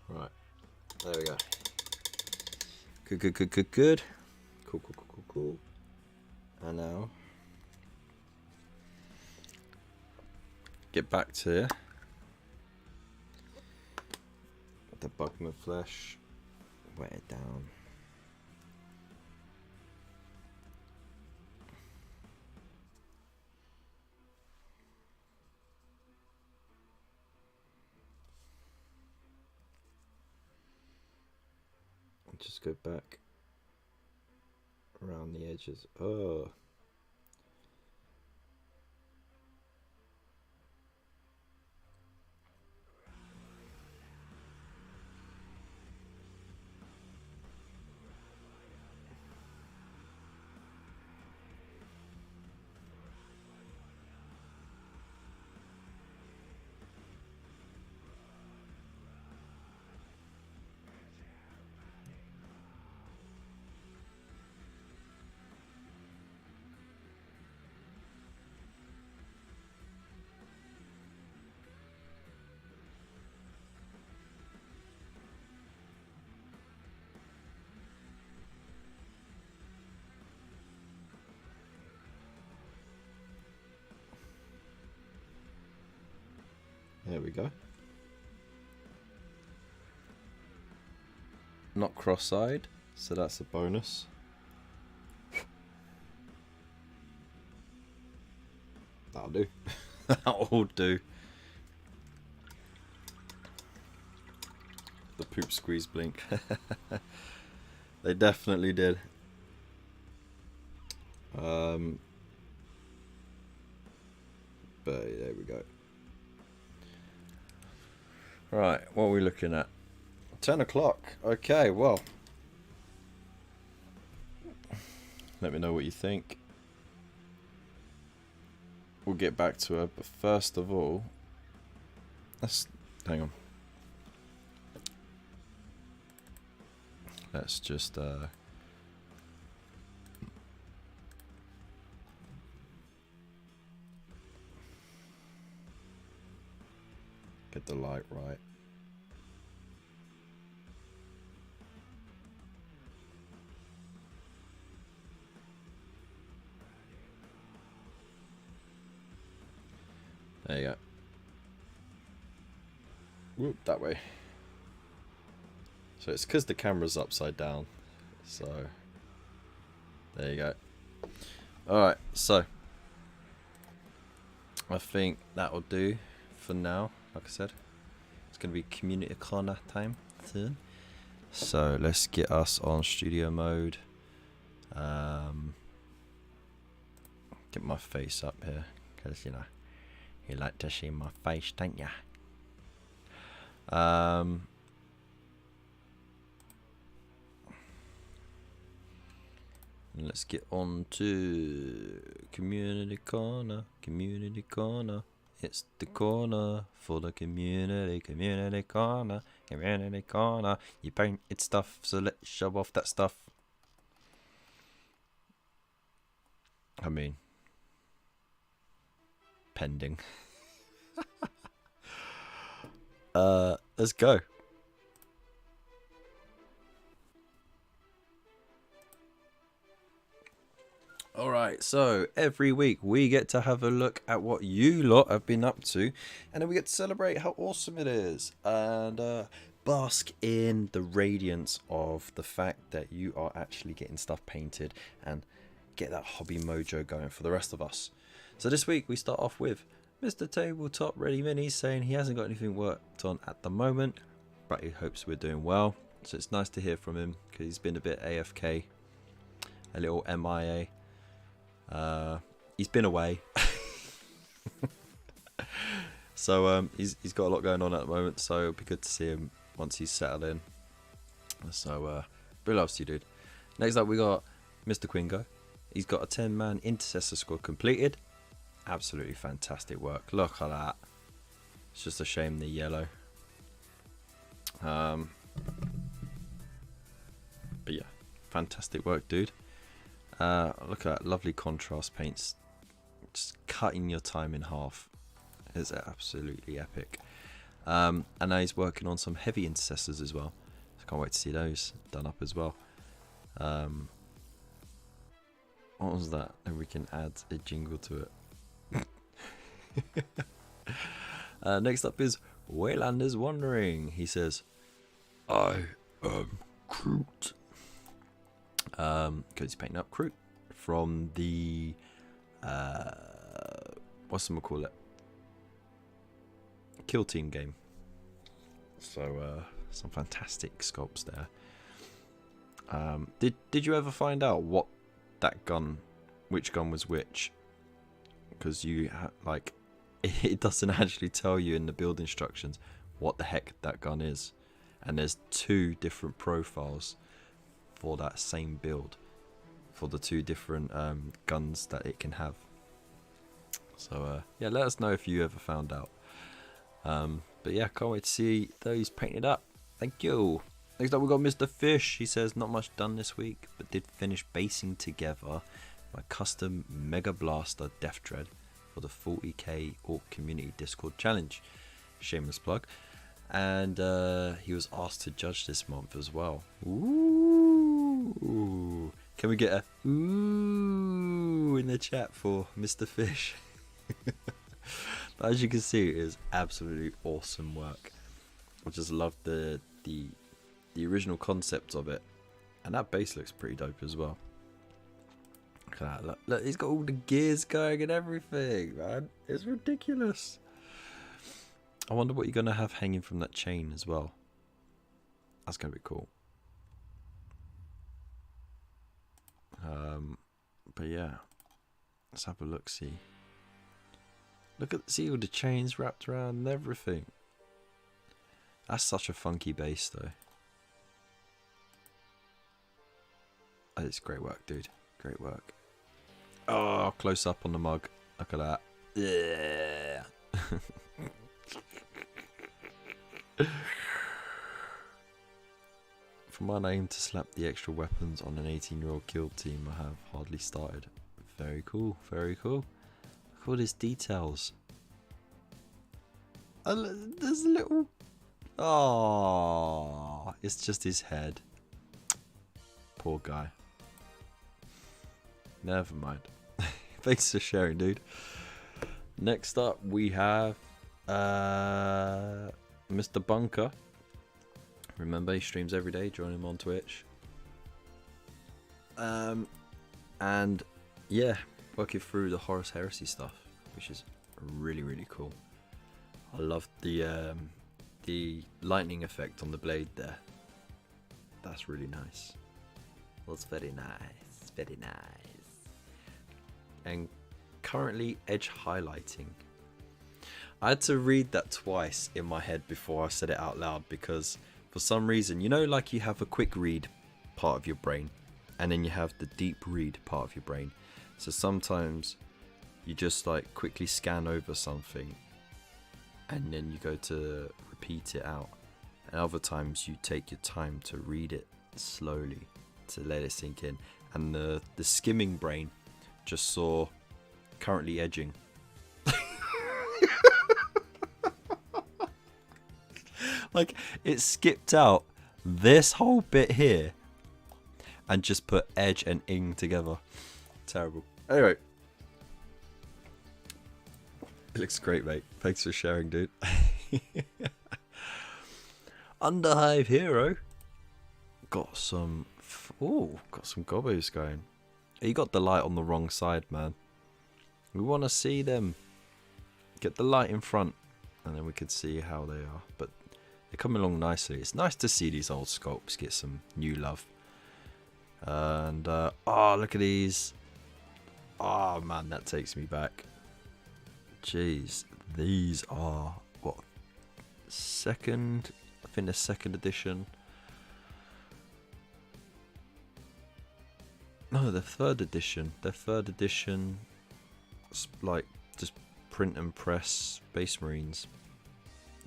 [SPEAKER 1] Right, there we go. Good. Cool. And now, get back to the Buckman flesh, wet it down. And just go back around the edges. Oh. There we go. Not cross-eyed, so that's a bonus. That'll do. That'll do. The poop squeeze blink. They definitely did. But there we go. Right, what are we looking at? 10 o'clock. Okay, well. Let me know what you think. We'll get back to her, but first of all, let's hang on. Let's just get the light right. There you go. Whoop, that way. So it's because the camera's upside down. So there you go. Alright, so I think that'll do for now. Like I said, it's going to be community corner time soon. So let's get us on studio mode. Get my face up here, because you know, you like to see my face, don't ya? Let's get on to community corner. Community corner. It's the corner for the community. Community corner. Community corner. You painted stuff, so let's show off that stuff. I mean, pending. Let's go. Alright, so every week we get to have a look at what you lot have been up to, and then we get to celebrate how awesome it is, and bask in the radiance of the fact that you are actually getting stuff painted and get that hobby mojo going for the rest of us. So this week we start off with Mr. Tabletop Ready Mini saying he hasn't got anything worked on at the moment, but he hopes we're doing well. So it's nice to hear from him because he's been a bit AFK, a little MIA. He's been away. So he's got a lot going on at the moment, so it'll be good to see him once he's settled in. So big loves to you, dude. Next up we got Mr. Quingo. He's got a 10-man intercessor squad completed. Absolutely fantastic work. Look at that. It's just a shame the yellow. But yeah, fantastic work, dude. Look at that lovely contrast paints, just cutting your time in half. It's absolutely epic. And now he's working on some heavy intercessors as well, so can't wait to see those done up as well. What was that? And we can add a jingle to it. Next up is Waylander's Wandering. He says, I am Groot. Because he's painting up Groot from the whatchamacallit, Kill Team game. So some fantastic sculpts there. Did you ever find out what that gun, which gun was which? Because you like it doesn't actually tell you in the build instructions what the heck that gun is, and there's two different profiles for that same build for the two different guns that it can have. So yeah, let us know if you ever found out. But yeah, can't wait to see those painted up. Thank you. Next up we got Mr. Fish. He says not much done this week, but did finish basing together my custom Mega Blaster Death Dread for the 40k Orc Community Discord Challenge. Shameless plug. And he was asked to judge this month as well. Ooh. Can we get a ooh in the chat for Mr. Fish? But as you can see, it is absolutely awesome work. I just love the original concept of it, and that base looks pretty dope as well. Look at that! Look, he's got all the gears going and everything, man. It's ridiculous. I wonder what you're gonna have hanging from that chain as well. That's gonna be cool. But yeah, let's have a look. See all the chains wrapped around and everything. That's such a funky base, though. Oh, it's great work, dude. Great work. Oh, close up on the mug. Look at that. Yeah. From my aim to slap the extra weapons on an 18-year-old kill team, I have hardly started. Very cool, very cool. Look at all these details. There's a little... Oh, it's just his head. Poor guy. Never mind. Thanks for sharing, dude. Next up, we have Mr. Bunker. Remember, he streams every day. Join him on Twitch. And yeah, working through the Horus Heresy stuff, which is really, really cool. I love the lightning effect on the blade there. That's really nice. That's very nice. Very nice. And currently edge highlighting. I had to read that twice in my head before I said it out loud, because for some reason, you know, like you have a quick read part of your brain and then you have the deep read part of your brain. So sometimes you just like quickly scan over something and then you go to repeat it out. And other times you take your time to read it slowly to let it sink in. And the skimming brain just saw currently edging. Like, it skipped out this whole bit here and just put edge and ing together. Terrible. Anyway. It looks great, mate. Thanks for sharing, dude. Underhive Hero. Got some gobos going. You got the light on the wrong side, man. We want to see them. Get the light in front and then we can see how they are. But they're coming along nicely. It's nice to see these old sculpts get some new love. And oh, look at these. Oh man, that takes me back. Jeez, these are what, second? I think the second edition. No, the third edition. The third edition, like just print and press Space Marines.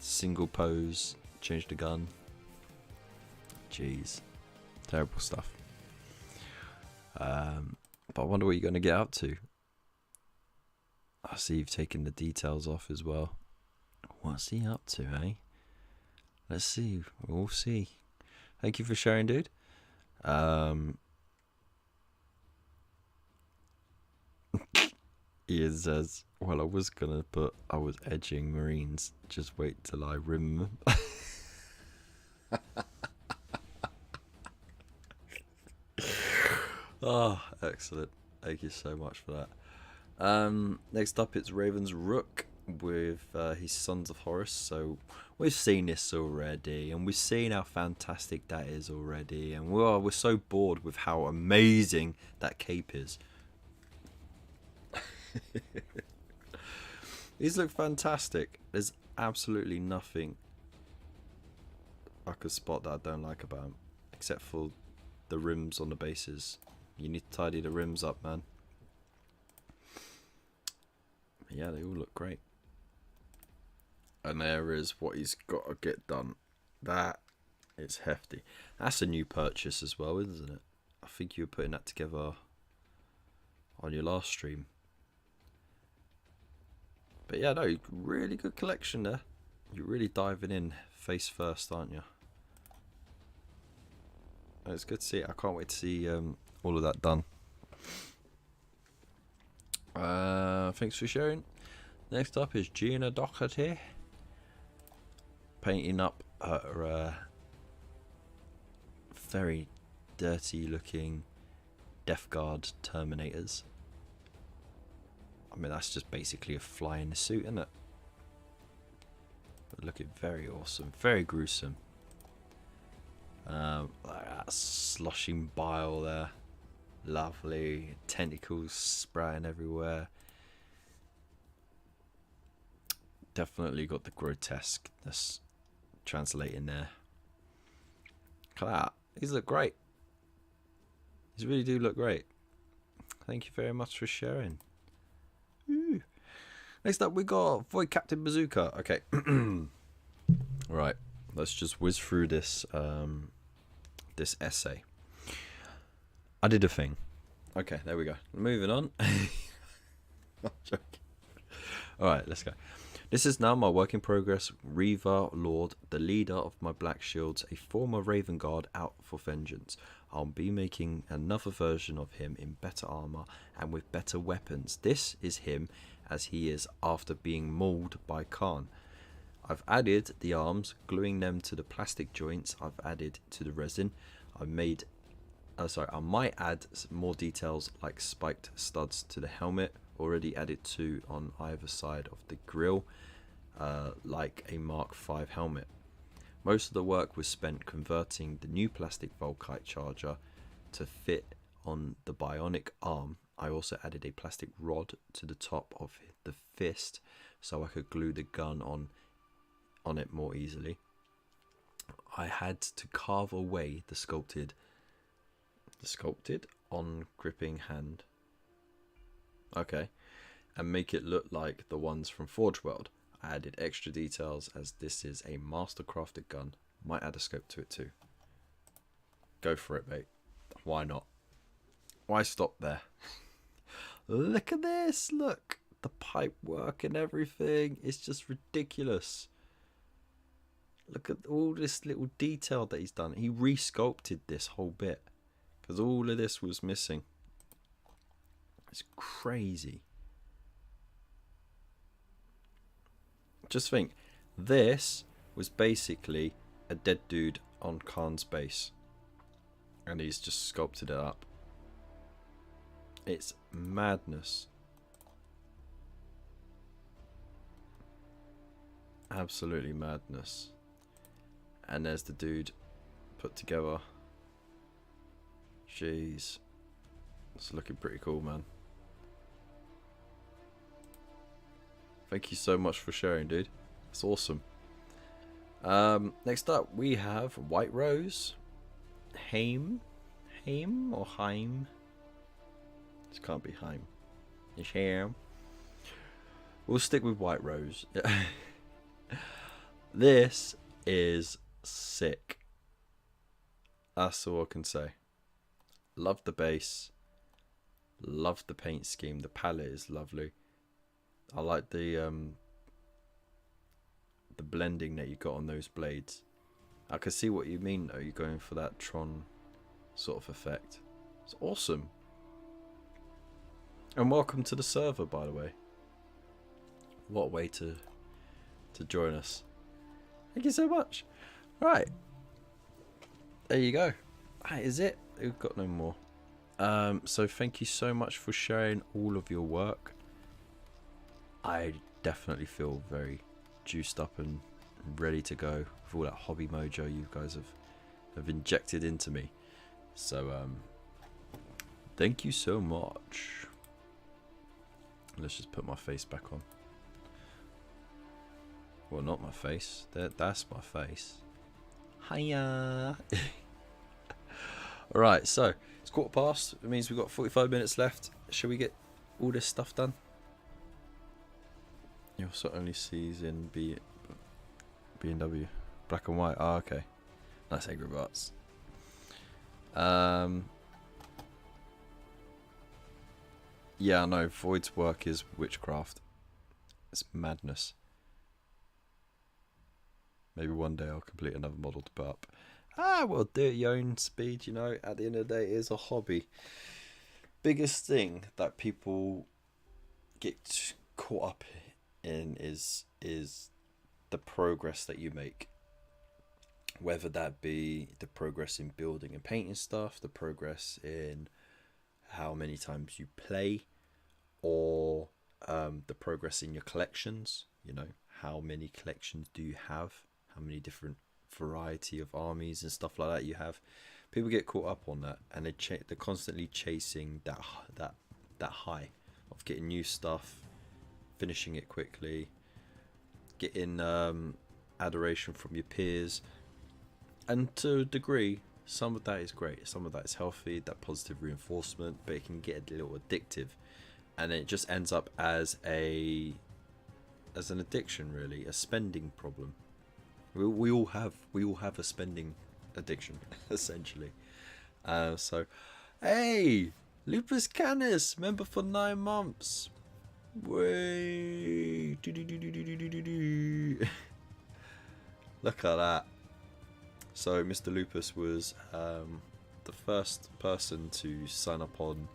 [SPEAKER 1] Single pose, change the gun. Jeez, terrible stuff. But I wonder what you're going to get up to. I see you've taken the details off as well. What's he up to, eh? Let's see. We'll see. Thank you for sharing, dude. Ian says, well, I was going to put I was edging Marines. Just wait till I rim them. Oh, excellent. Thank you so much for that. Next up, it's Raven's Rook with his Sons of Horus. So we've seen this already, and we've seen how fantastic that is already, and we're so bored with how amazing that cape is. These look fantastic. There's absolutely nothing I could spot that I don't like about them, except for the rims on the bases. You need to tidy the rims up, man. Yeah, they all look great. And there is what he's got to get done. That is hefty. That's a new purchase as well, isn't it? I think you were putting that together on your last stream. But yeah, no, really good collection there. You're really diving in face first, aren't you? It's good to see it. I can't wait to see all of that done. Thanks for sharing. Next up is Gina Doherty painting up her very dirty looking Death Guard Terminators. I mean, that's just basically a fly in the suit, isn't it? But looking very awesome, very gruesome. Like that sloshing bile there. Lovely. Tentacles spraying everywhere. Definitely got the grotesqueness translating there. Look at that. These look great. These really do look great. Thank you very much for sharing. Ooh. Next up we got Void Captain Boudicca. Okay. Right. Let's just whiz through this this essay. I did a thing. Okay, there we go. Moving on. I'm joking. Alright, let's go. This is now my work in progress, Reaver Lord, the leader of my Black Shields, a former Raven Guard out for vengeance. I'll be making another version of him in better armor and with better weapons. This is him as he is after being mauled by Khan. I've added the arms, gluing them to the plastic joints I've added to the resin. I might add some more details like spiked studs to the helmet, already added to on either side of the grille, like a Mark V helmet. Most of the work was spent converting the new plastic Volkite charger to fit on the bionic arm, I also added a plastic rod to the top of the fist so I could glue the gun on it more easily. I had to carve away the sculpted on gripping hand. Okay. And make it look like the ones from Forge World. I added extra details as this is a master crafted gun. Might add a scope to it too. Go for it, mate. Why not? Why stop there? Look at this. Look. The pipe work and everything. It's just ridiculous. Look at all this little detail that he's done. He re-sculpted this whole bit. Because all of this was missing. It's crazy. Just think. This was basically a dead dude on Khan's base. And he's just sculpted it up. It's madness. Absolutely madness. And there's the dude put together. Jeez. It's looking pretty cool, man. Thank you so much for sharing, dude. It's awesome. Next up, we have White Rose. Haim or Haim? This can't be Haim. It's Haim. We'll stick with White Rose. This is sick. That's all I can say. Love the base. Love the paint scheme. The palette is lovely. I like the blending that you got on those blades. I can see what you mean though. You're going for that Tron sort of effect. It's awesome. And welcome to the server, by the way. What a way to join us. Thank you so much. Right. There you go. That is it. We've got no more. So thank you so much for sharing all of your work. I definitely feel very juiced up and ready to go with all that hobby mojo you guys have injected into me. So thank you so much. Let's just put my face back on. Well, not my face. That's my face. Hiya. Alright, so it's 1:15. It means we've got 45 minutes left. Shall we get all this stuff done? You also only sees in B&W. Black and white. Oh, okay. Nice Angry Birds. Yeah, I know. Void's work is witchcraft. It's madness. Maybe one day I'll complete another model to put up. Well, do it your own speed, you know. At the end of the day, it is a hobby. Biggest thing that people get caught up in is the progress that you make. Whether that be the progress in building and painting stuff, the progress in how many times you play, or the progress in your collections. You know, how many collections do you have? How many different variety of armies and stuff like that you have? People get caught up on that, and they're constantly chasing that high of getting new stuff, finishing it quickly, getting adoration from your peers. And to a degree, some of that is great, some of that is healthy, that positive reinforcement, but it can get a little addictive, and it just ends up as an addiction, really, a spending problem. We all have a spending addiction, essentially. So, hey, Lupus Canis, member for 9 months. Way. Look at that. So Mr. Lupus was the first person to sign up on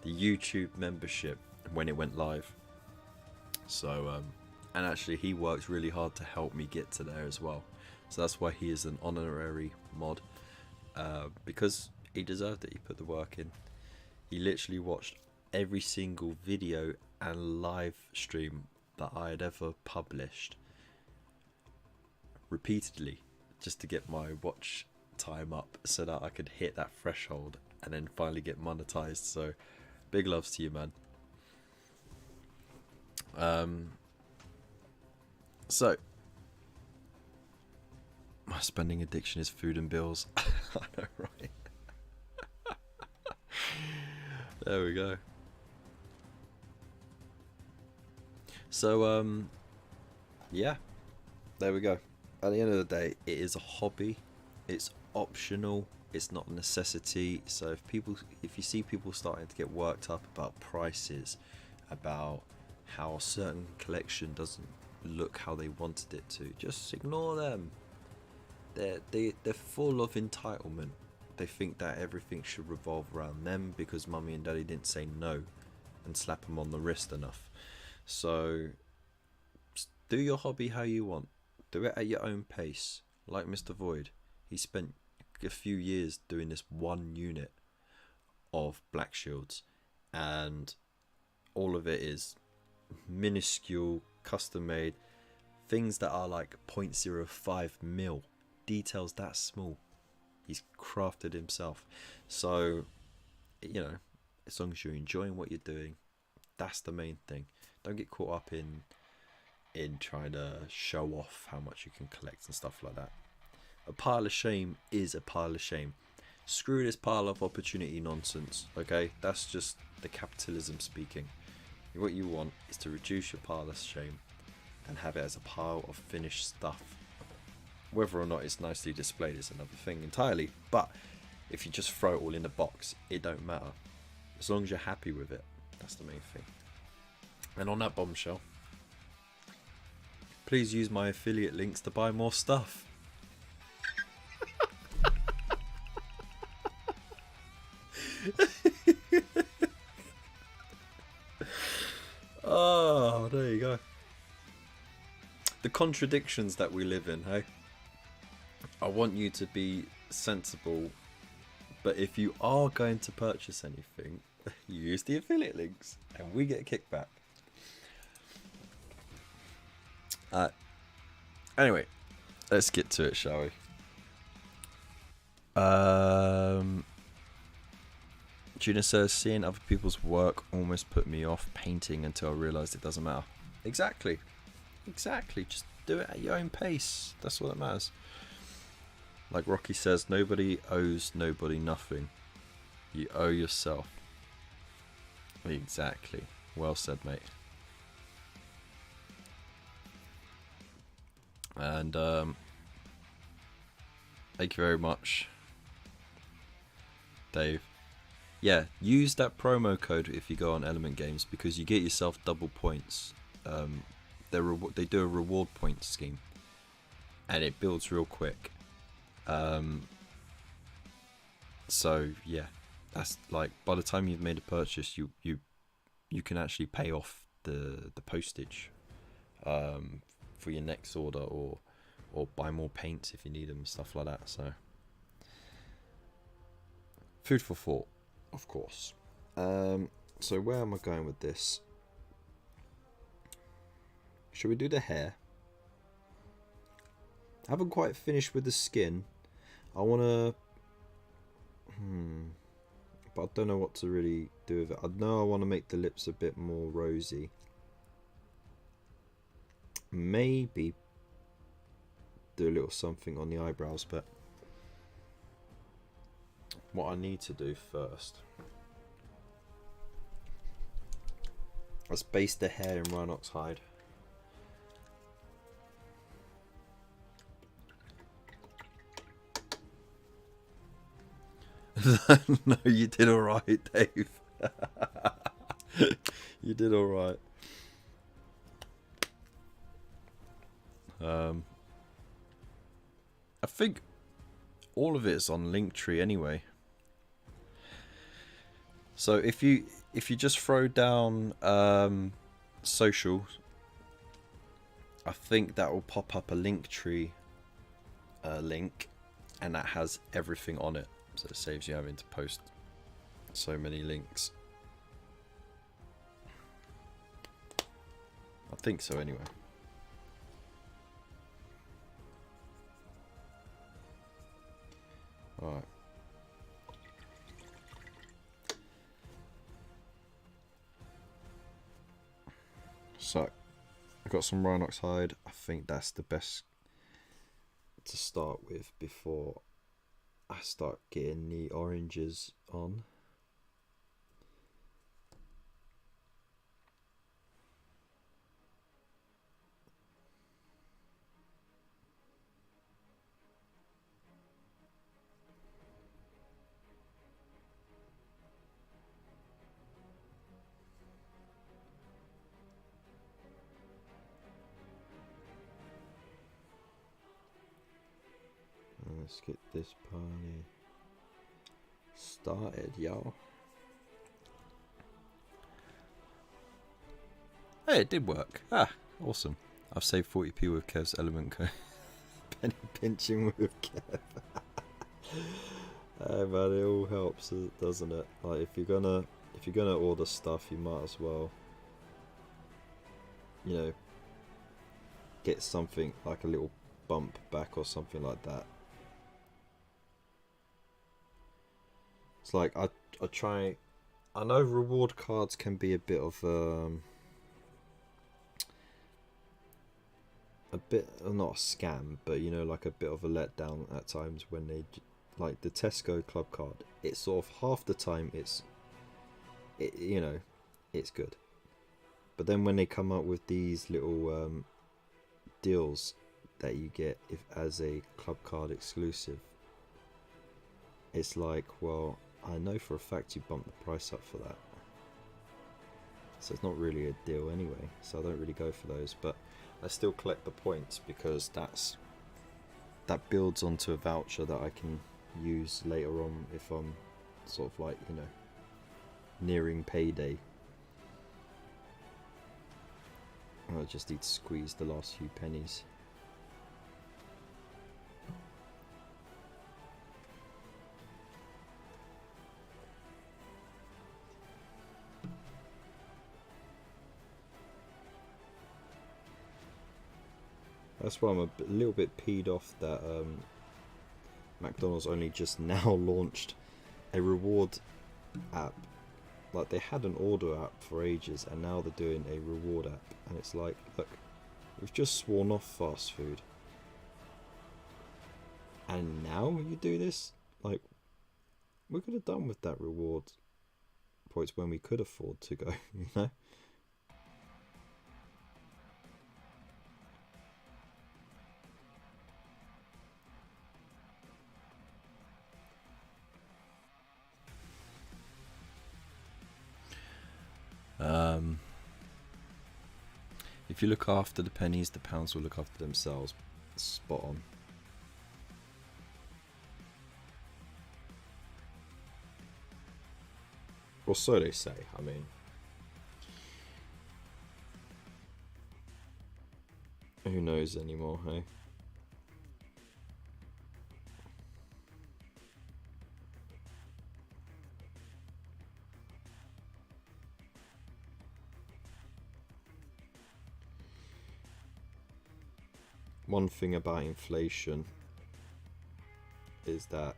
[SPEAKER 1] the YouTube membership when it went live. So and actually he works really hard to help me get to there as well. So that's why he is an honorary mod, because he deserved it. He put the work in. He literally watched every single video and live stream that I had ever published repeatedly, just to get my watch time up so that I could hit that threshold and then finally get monetized. So big loves to you, man. So my spending addiction is food and bills. I know, right? There we go. So yeah, there we go. At the end of the day, it is a hobby. It's optional. It's not a necessity. So if you see people starting to get worked up about prices, about how a certain collection doesn't look how they wanted it to, just ignore them. They're full of entitlement. They think that everything should revolve around them because mummy and daddy didn't say no and slap them on the wrist enough. So do your hobby how you want. Do it at your own pace. Like Mr. Void, he spent a few years doing this one unit of Black Shields, and all of it is minuscule, custom made things that are like 0.05 mil, details that small. He's crafted himself. So, you know, as long as you're enjoying what you're doing, that's the main thing. Don't get caught up in trying to show off how much you can collect and stuff like that. A pile of shame is a pile of shame. Screw this pile of opportunity nonsense, okay? That's just the capitalism speaking. What you want is to reduce your pile of shame and have it as a pile of finished stuff. Whether or not it's nicely displayed is another thing entirely, but if you just throw it all in the box, it don't matter. As long as you're happy with it, that's the main thing. And on that bombshell, please use my affiliate links to buy more stuff. Oh, there you go. The contradictions that we live in, hey? I want you to be sensible, but if you are going to purchase anything, use the affiliate links and we get a kickback. Anyway, let's get to it, shall we? Gina says, seeing other people's work almost put me off painting until I realised it doesn't matter. Exactly. Just do it at your own pace. That's all that matters. Like Rocky says, nobody owes nobody nothing. You owe yourself. Exactly. Well said, mate. And thank you very much, Dave. Yeah, use that promo code if you go on Element Games because you get yourself double points. They do a reward point scheme, and it builds real quick. So yeah, that's like by the time you've made a purchase, you can actually pay off the postage for your next order, or buy more paints if you need them and stuff like that. So food for thought, of course. So where am I going with this? Should we do the hair? I haven't quite finished with the skin. I wanna but I don't know what to really do with it. I know I want to make the lips a bit more rosy. Maybe do a little something on the eyebrows, but what I need to do first, let's base the hair in Rhinox hide. No, you did alright, Dave. You did alright. I think all of it is on Linktree anyway. So if you just throw down social, I think that will pop up a Linktree link, and that has everything on it. So it saves you having to post so many links. I think so anyway. Alright. So I've got some Rhinox hide. I think that's the best to start with before I start getting the oranges on. Let's get this party started, y'all. Hey, it did work. Ah, awesome. I've saved 40p with Kev's element code. Penny pinching with Kev. Hey man, it all helps, doesn't it? Like if you're gonna order stuff, you might as well, you know, get something like a little bump back or something like that. It's like I try. I know reward cards can be a bit of not a scam, but you know, like a bit of a letdown at times when they, like the Tesco club card. It's sort of half the time it's good, but then when they come up with these little deals that you get as a club card exclusive, it's like, well, I know for a fact you bumped the price up for that, so it's not really a deal anyway, so I don't really go for those, but I still collect the points because that builds onto a voucher that I can use later on if I'm sort of like, you know, nearing payday. I just need to squeeze the last few pennies. That's why I'm a little bit peed off that McDonald's only just now launched a reward app. Like, they had an order app for ages and now they're doing a reward app, and it's like, look, we've just sworn off fast food and now you do this? Like, we could have done with that reward points when we could afford to go, you know? If you look after the pennies, the pounds will look after themselves. Spot on. Or so they say, I mean. Who knows anymore, hey? One thing about inflation is that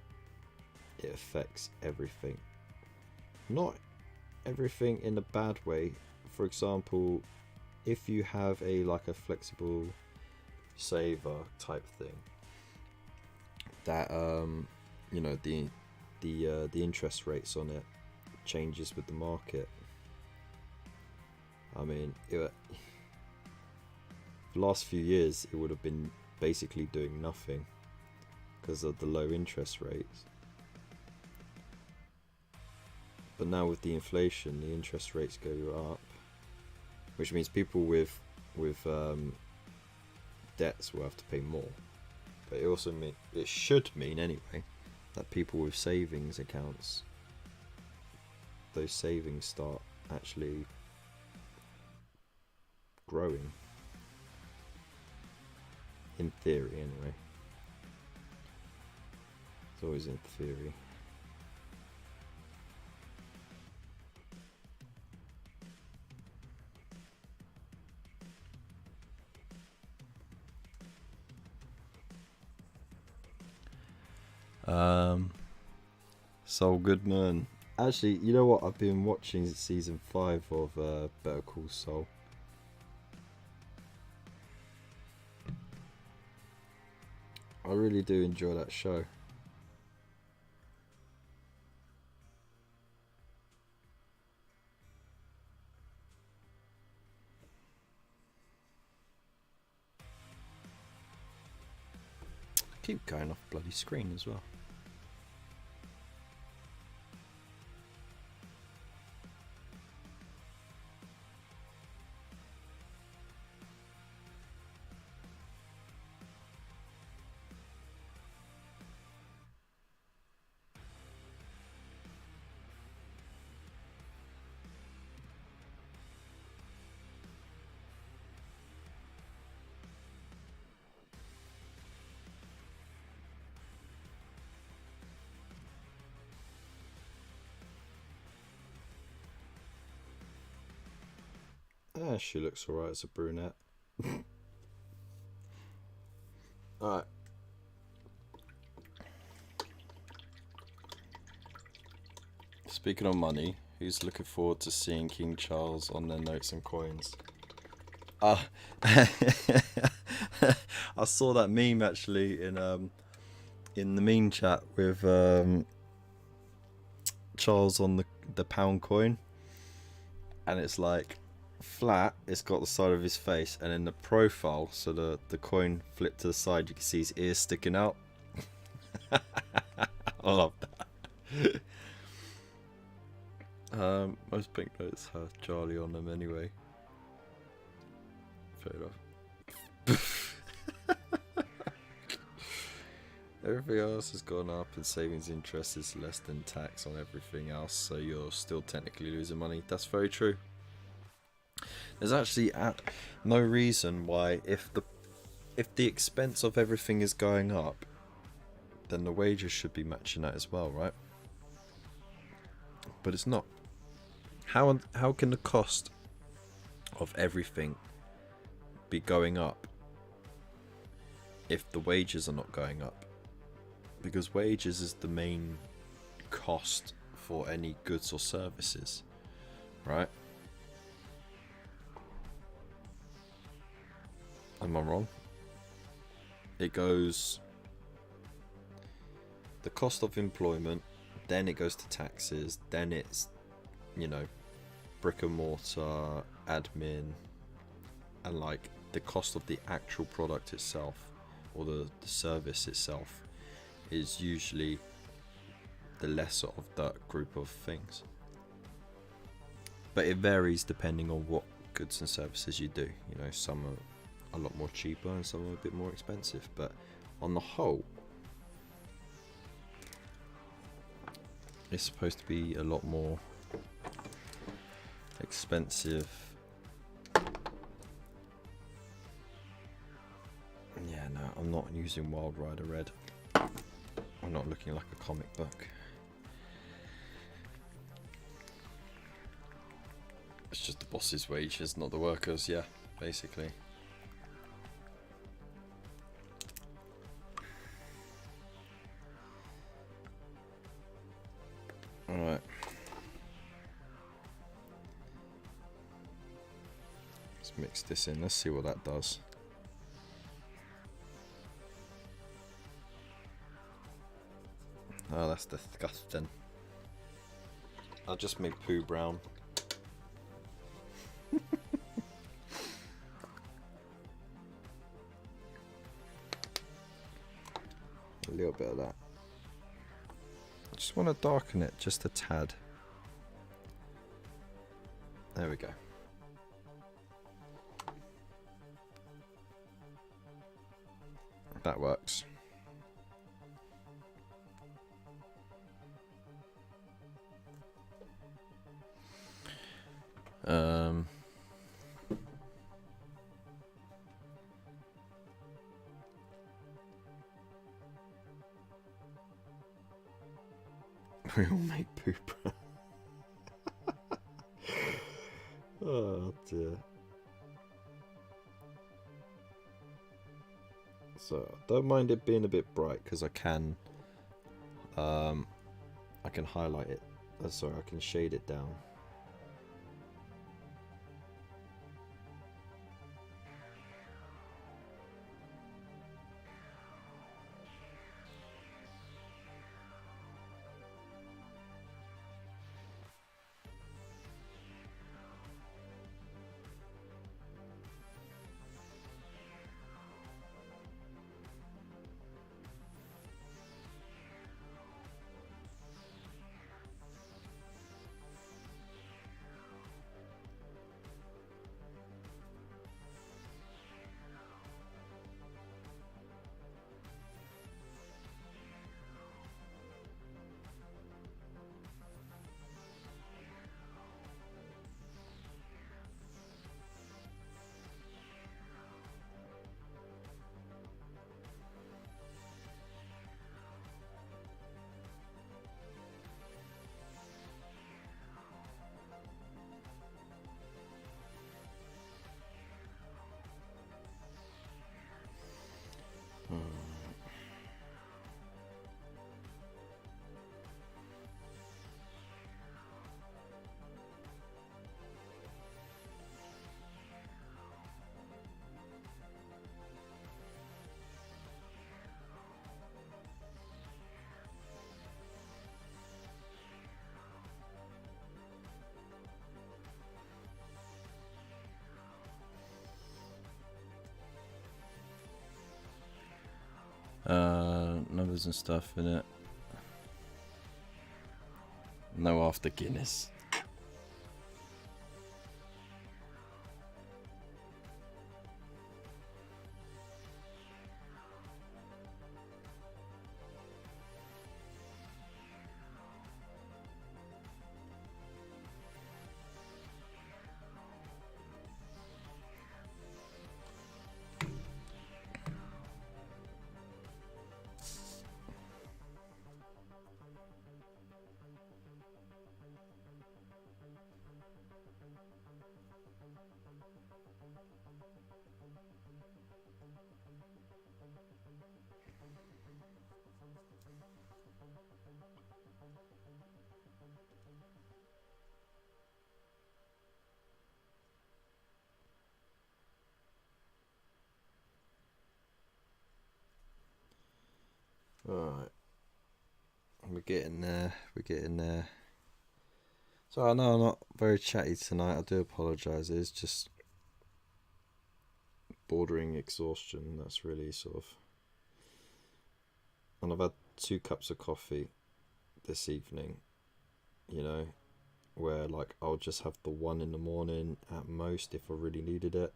[SPEAKER 1] it affects everything. Not everything in a bad way. For example, if you have like a flexible saver type thing, that you know, the interest rates on it changes with the market. I mean, the last few years it would have been basically doing nothing because of the low interest rates. But now with the inflation, the interest rates go up, which means people with debts will have to pay more. But it also it should mean anyway that people with savings accounts, those savings start actually growing. In theory, anyway. It's always in theory. Saul Goodman. Actually, you know what? I've been watching season 5 of Better Call Saul. I really do enjoy that show. Keep going off bloody screen as well. Ah, she looks alright as a brunette. Alright. Speaking of money, who's looking forward to seeing King Charles on their notes and coins? I saw that meme actually in the meme chat with Charles on the pound coin, and it's like flat, it's got the side of his face, and in the profile, so the coin flipped to the side, you can see his ears sticking out. I love that. Most banknotes have Charlie on them anyway. Fair enough. Everything else has gone up, and savings interest is less than tax on everything else, so you're still technically losing money. That's very true. There's actually no reason why, if the expense of everything is going up, then the wages should be matching that as well, right? But it's not. How can the cost of everything be going up if the wages are not going up? Because wages is the main cost for any goods or services, right? Am I wrong? It goes the cost of employment, then it goes to taxes, then it's, you know, brick and mortar, admin, and like the cost of the actual product itself, or the service itself, is usually the lesser of that group of things. But it varies depending on what goods and services you do. You know, some are a lot more cheaper and some are a bit more expensive, but on the whole, it's supposed to be a lot more expensive. Yeah, no, I'm not using Wild Rider Red. I'm not looking like a comic book. It's just the boss's wages, not the workers, yeah, basically. Alright. Let's mix this in, let's see what that does. Oh, that's disgusting. I'll just make poo brown. A little bit of that. I just want to darken it just a tad. There we go. That works. We all make poop. Oh dear. So don't mind it being a bit bright, because I can highlight it. Sorry, I can shade it down. Numbers and stuff in it. No after Guinness. Alright. We're getting there. We're getting there. So I know I'm not very chatty tonight. I do apologise. It's just bordering exhaustion. That's really sort of... And I've had 2 cups of coffee this evening, you know, where like I'll just have the one in the morning at most if I really needed it,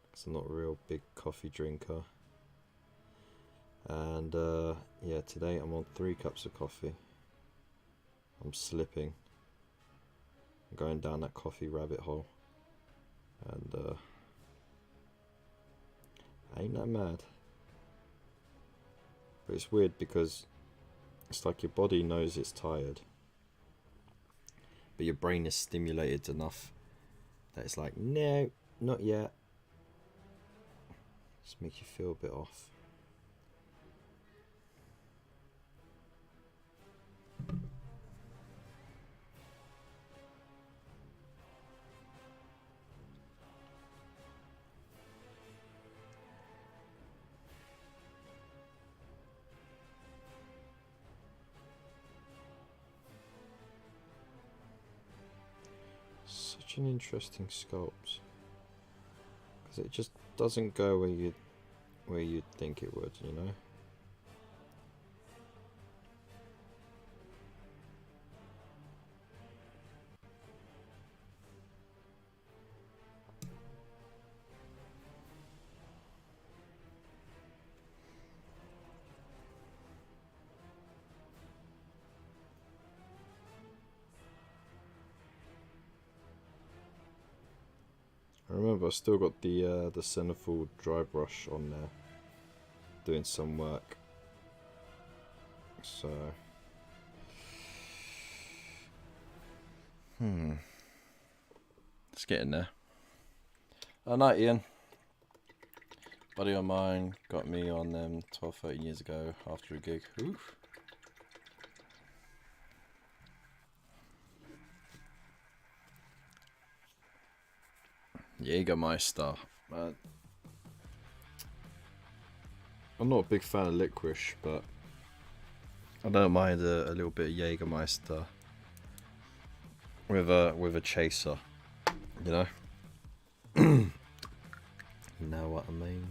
[SPEAKER 1] because I'm not a real big coffee drinker. And yeah, today I'm on 3 cups of coffee. I'm slipping. I'm going down that coffee rabbit hole. And ain't that mad? But it's weird because it's like your body knows it's tired, but your brain is stimulated enough that it's like, no, not yet. Just make you feel a bit off. Such an interesting sculpt, because it just doesn't go where you'd think it would, you know. I remember I still got the Centerfold dry brush on there, doing some work. So, it's getting there. Oh, night, Ian. Buddy of mine got me on them 12, 13 years ago after a gig. Oof. Jägermeister. I'm not a big fan of licorice, but I don't mind a little bit of Jägermeister with a chaser, you know. You know what I mean?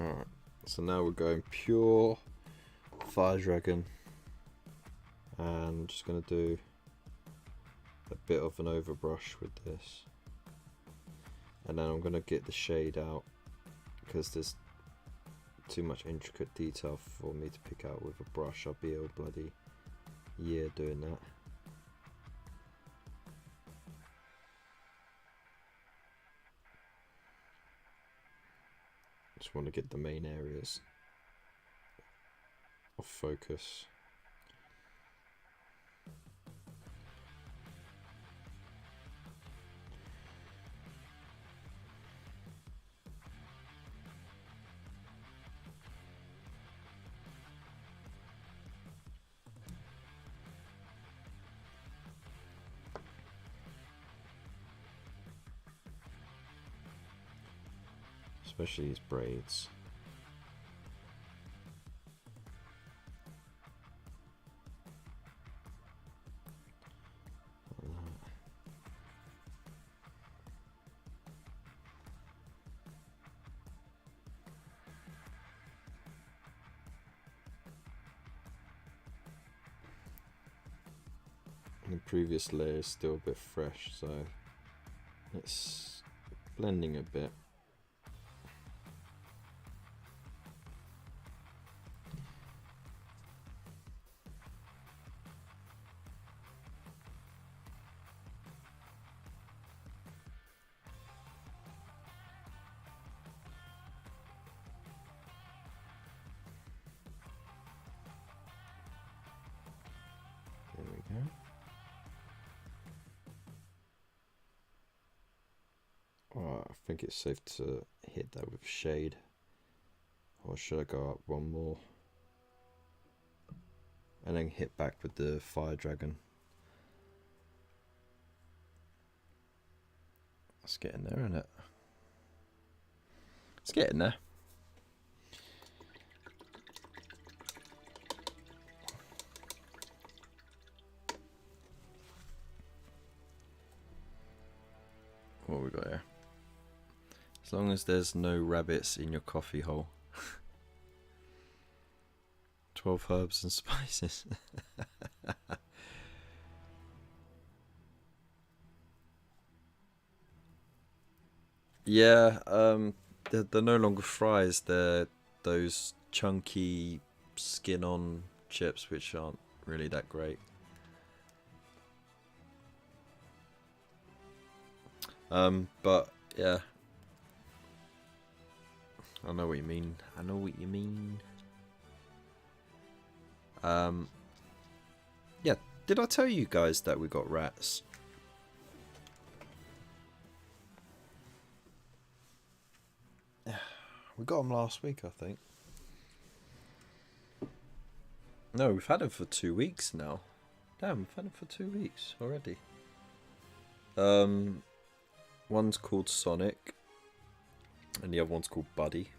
[SPEAKER 1] Alright, so now we're going pure Fire Dragon, and I'm just going to do a bit of an overbrush with this, and then I'm going to get the shade out because there's too much intricate detail for me to pick out with a brush. I'll be a bloody year doing that. Just want to get the main areas of focus. Especially these braids. previous layer is still a bit fresh, so it's blending a bit. There we go. Oh, I think it's safe to hit that with shade. Or should I go up one more? And then hit back with the fire dragon. It's getting there, isn't it? It's getting there. What we got here? As long as there's no rabbits in your coffee hole. 12 herbs and spices. Yeah, they're no longer fries. They're those chunky skin-on chips, which aren't really that great. But yeah, I know what you mean. I know what you mean. Yeah, did I tell you guys that we got rats? We got them last week, I think. No, we've had them for 2 weeks now. Damn, we've had them for 2 weeks already. One's called Sonic, and the other one's called Buddy.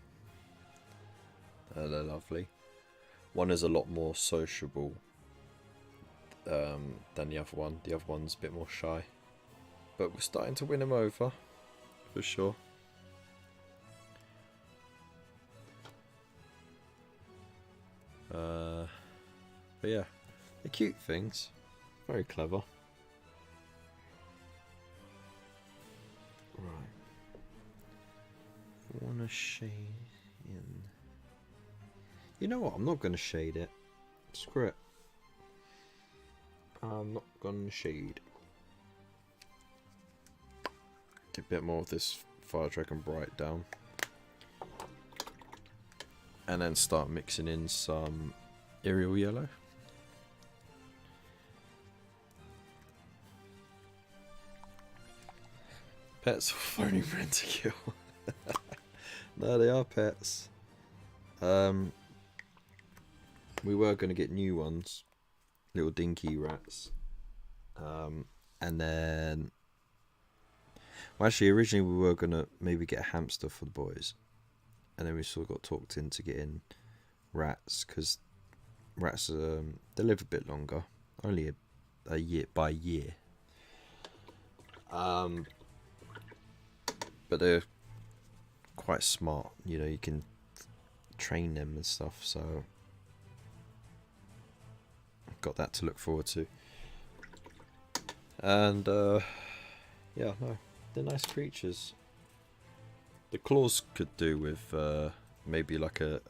[SPEAKER 1] They're lovely. One is a lot more sociable than the other one. The other one's a bit more shy. But we're starting to win them over, for sure. But yeah, they're cute things. Very clever. Right. I want to shade in. You know what? I'm not going to shade it. Screw it. I'm not going to shade. Get a bit more of this Fire Dragon Bright down. And then start mixing in some Aerial Yellow. Pets are phoning friend to kill. No, they are pets. We were going to get new ones. Little dinky rats. And then... Well, actually, originally we were going to maybe get a hamster for the boys. And then we sort of got talked into getting rats. Because rats, they live a bit longer. Only a year by year. But they're quite smart, you know, you can train them and stuff, so I've got that to look forward to. And yeah, no, they're nice creatures. The claws could do with maybe like a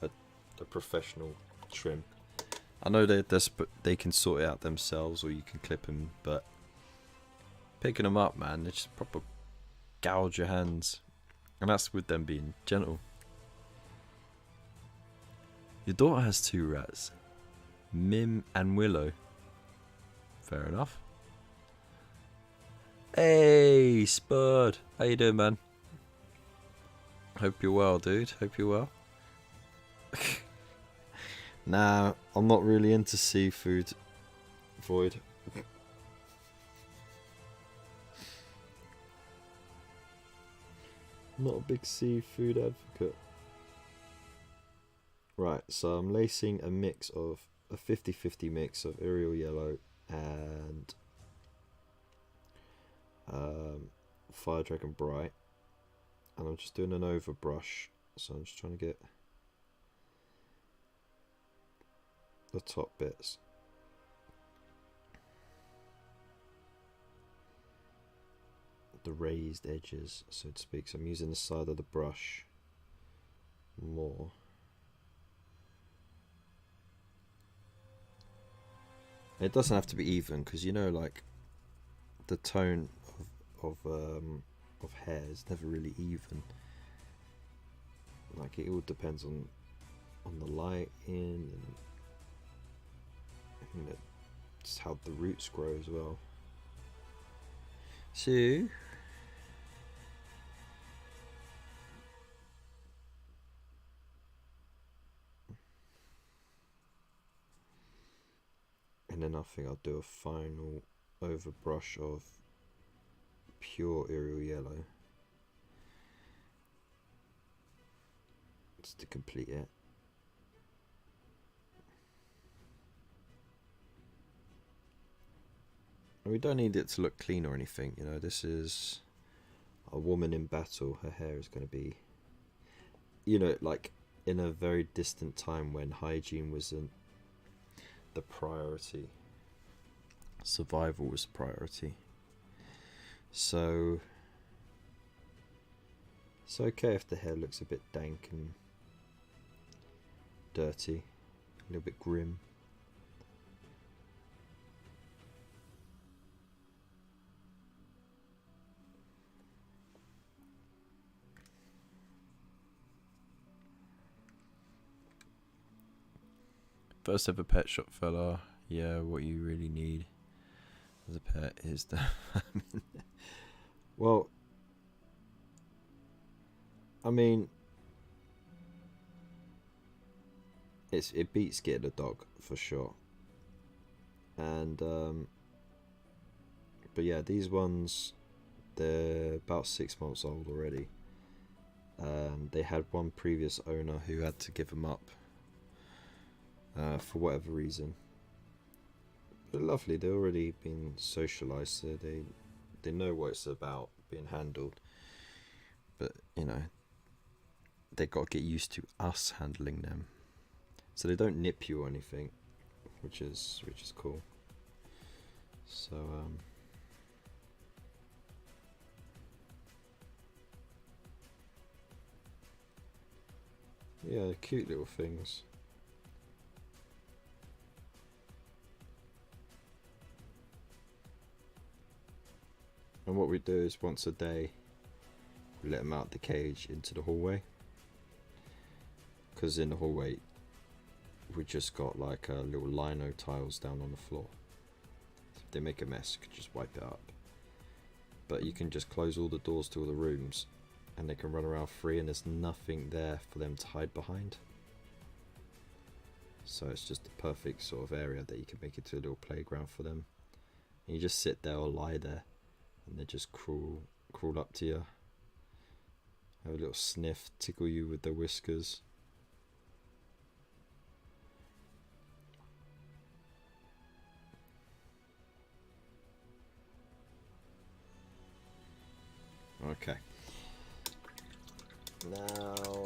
[SPEAKER 1] professional trim. I know they can sort it out themselves, or you can clip them, but picking them up, man, they just proper gouge your hands, and that's with them being gentle. Your daughter has 2 rats, Mim and Willow. Fair enough. Hey, Spud, how you doing, man? Hope you're well, dude. Hope you're well. Nah, I'm not really into seafood, Void. Not a big seafood advocate. Right, so I'm lacing a mix of a 50-50 mix of Aerial Yellow and Fire Dragon Bright, and I'm just doing an overbrush, so I'm just trying to get the top bits. the raised edges, so to speak. So I'm using the side of the brush more. It doesn't have to be even, because you know, like the tone of hair is never really even. Like it all depends on the light in, and just how the roots grow as well. So and then I think I'll do a final overbrush of pure Ariel yellow just to complete it. And we don't need it to look clean or anything, you know, this is a woman in battle. Her hair is going to be, you know, like in a very distant time when hygiene wasn't the priority, survival was priority. So it's okay if the hair looks a bit dank and dirty, a little bit grim. First ever pet shop fella. Yeah, what you really need as a pet is the well, I mean, it beats getting a dog for sure. And but yeah, these ones, they're about 6 months old already. They had one previous owner who had to give them up for whatever reason. They're lovely. They've already been socialized, so they know what it's about being handled. But you know, they got to get used to us handling them, so they don't nip you or anything, which is cool. So yeah, cute little things. And what we do is once a day we let them out the cage into the hallway, because in the hallway we just got like little lino tiles down on the floor. If they make a mess, you can just wipe it up. But you can just close all the doors to all the rooms and they can run around free, and there's nothing there for them to hide behind. So it's just the perfect sort of area that you can make into a little playground for them. And you just sit there or lie there and they just crawl up to you, have a little sniff, tickle you with their whiskers. Okay, now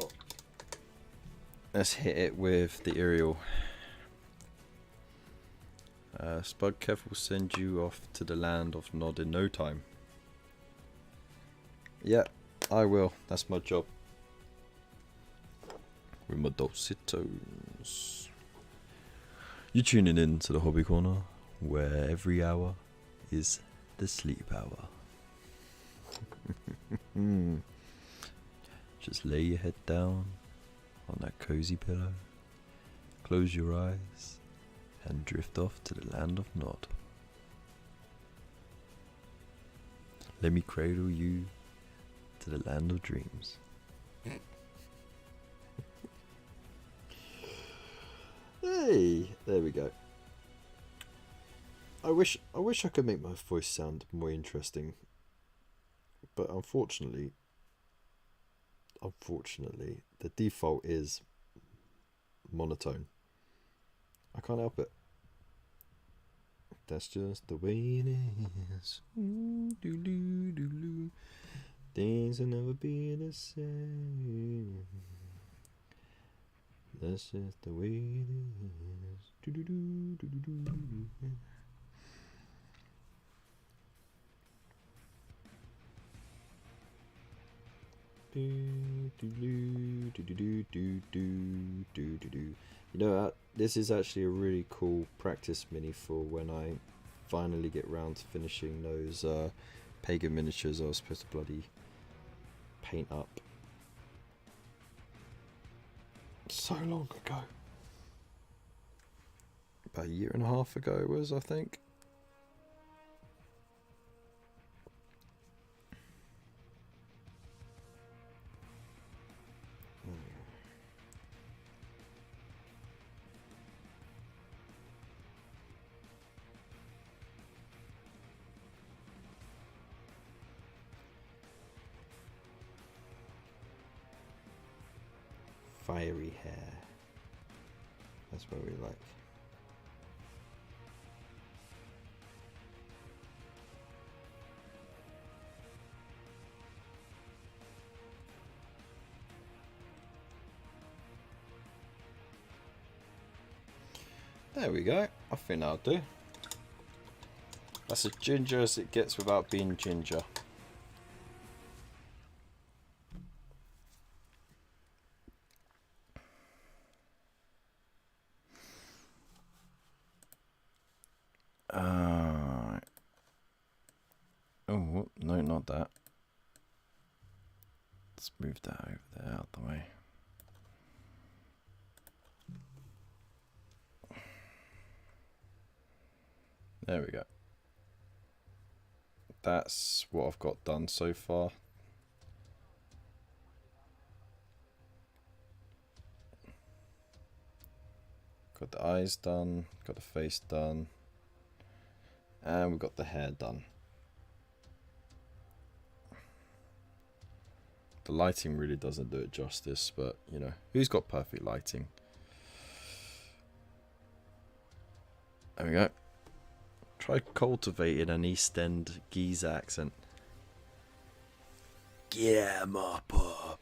[SPEAKER 1] let's hit it with the Ariel. Spud Kev will send you off to the land of Nod in no time. Yeah, I will. That's my job. With my dulcet tones. You're tuning in to the Hobby Corner, where every hour is the sleep hour. Just lay your head down on that cozy pillow, close your eyes, and drift off to the land of Nod. Let me cradle you to the land of dreams. Hey, there we go. I wish I could make my voice sound more interesting, but unfortunately, the default is monotone. I can't help it. That's just the way it is. Things will never be the same. That's just the way it is. You know, this is actually a really cool practice mini for when I finally get round to finishing those pagan miniatures I was supposed to bloody paint up so long ago. About a year and a half ago it was, I think. Fiery hair. That's what we like. There we go. I think that'll do. That's as ginger as it gets without being ginger. Oh, no, not that. Let's move that over there out the way. There we go. That's what I've got done so far. Got the eyes done, got the face done, and we've got the hair done. The lighting really doesn't do it justice, but you know, who's got perfect lighting? There we go. Try cultivating an East End geese accent. Yeah, my pub.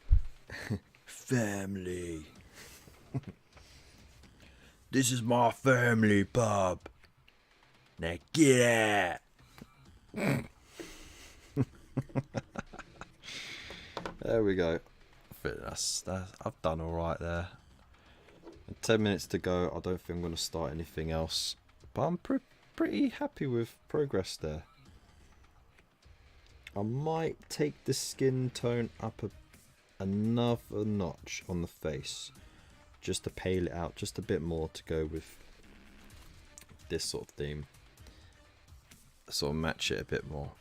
[SPEAKER 1] Family. This is my family pub. Now get out. There we go. I think that's I've done alright there. 10 minutes to go. I don't think I'm going to start anything else. But I'm pretty happy with progress there. I might take the skin tone up another notch on the face. Just to pale it out just a bit more to go with this sort of theme. Sort of match it a bit more.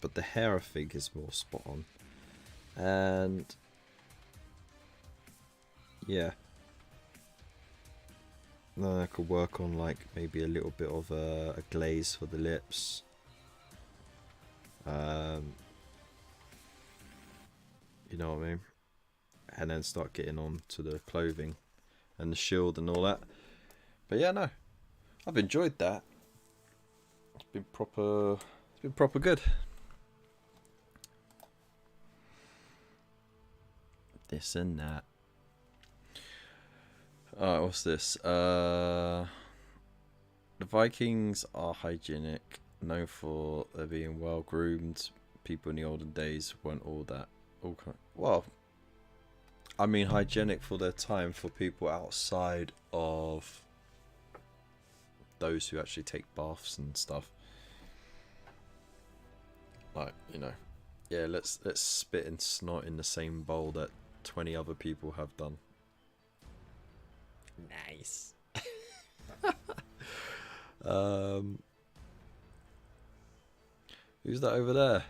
[SPEAKER 1] But the hair I think is more spot on. And yeah, then I could work on like maybe a little bit of a glaze for the lips. You know what I mean? And then start getting on to the clothing and the shield and all that. But yeah, no, I've enjoyed that. It's been proper good. This and that. Alright, what's this? The Vikings are hygienic, known for their being well groomed. People in the olden days weren't all that. Well, I mean hygienic for their time, for people outside of those who actually take baths and stuff. Like, you know, yeah, let's spit and snot in the same bowl that 20 other people have done. Nice. Who's that over there?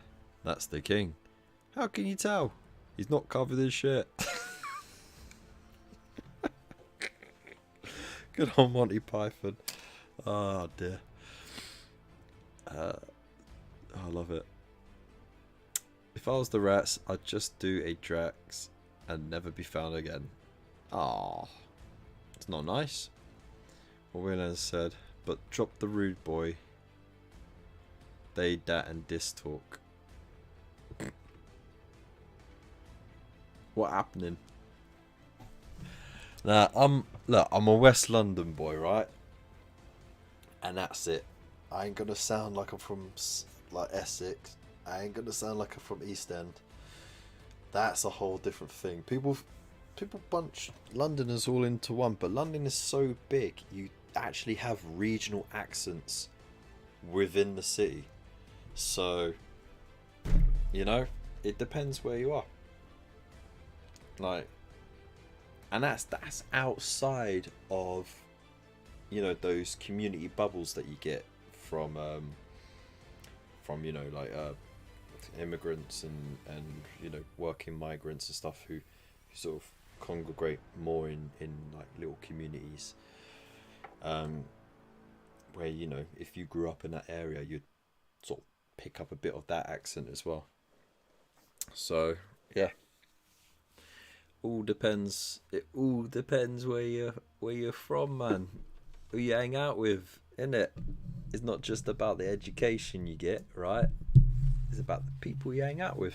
[SPEAKER 1] That's the king. How can you tell? He's not covered in shit. Good on Monty Python. Oh dear. I love it. If I was the rats, I'd just do a Drax and never be found again. Ah, it's not nice. What William said, but drop the rude boy. They, dat, and dis talk. What happening? Now, I'm a West London boy, right? And that's it. I ain't gonna sound like I'm from like Essex. I ain't gonna sound like I'm from East End. That's a whole different thing. People bunch Londoners all into one, but London is so big. You actually have regional accents within the city. So, you know, it depends where you are. Like, and that's outside of, you know, those community bubbles that you get from you know, like immigrants and you know, working migrants and stuff who sort of congregate more in like little communities, where, you know, if you grew up in that area, you'd sort of pick up a bit of that accent as well. So yeah, all depends. It all depends where you're from, man. Who you hang out with, innit? It's not just about the education you get, right? It's about the people you hang out with.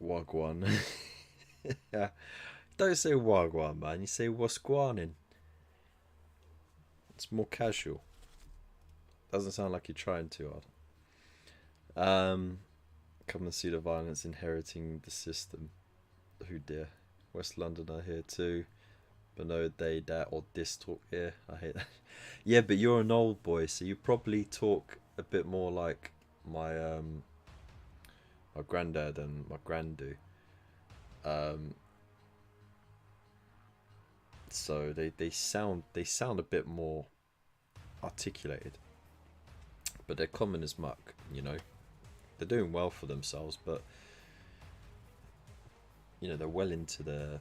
[SPEAKER 1] Wagwan. Yeah. Don't say wagwan, man. You say wasquanin. It's more casual. Doesn't sound like you're trying too hard. Come and see the violence inheriting the system. Who dear? West London are here too. But no, they, that, or this talk here. I hate that. Yeah, but you're an old boy, so you probably talk a bit more like my my granddad and my gran do. So they sound a bit more articulated, but they're common as muck. You know, they're doing well for themselves, but you know, they're well into their.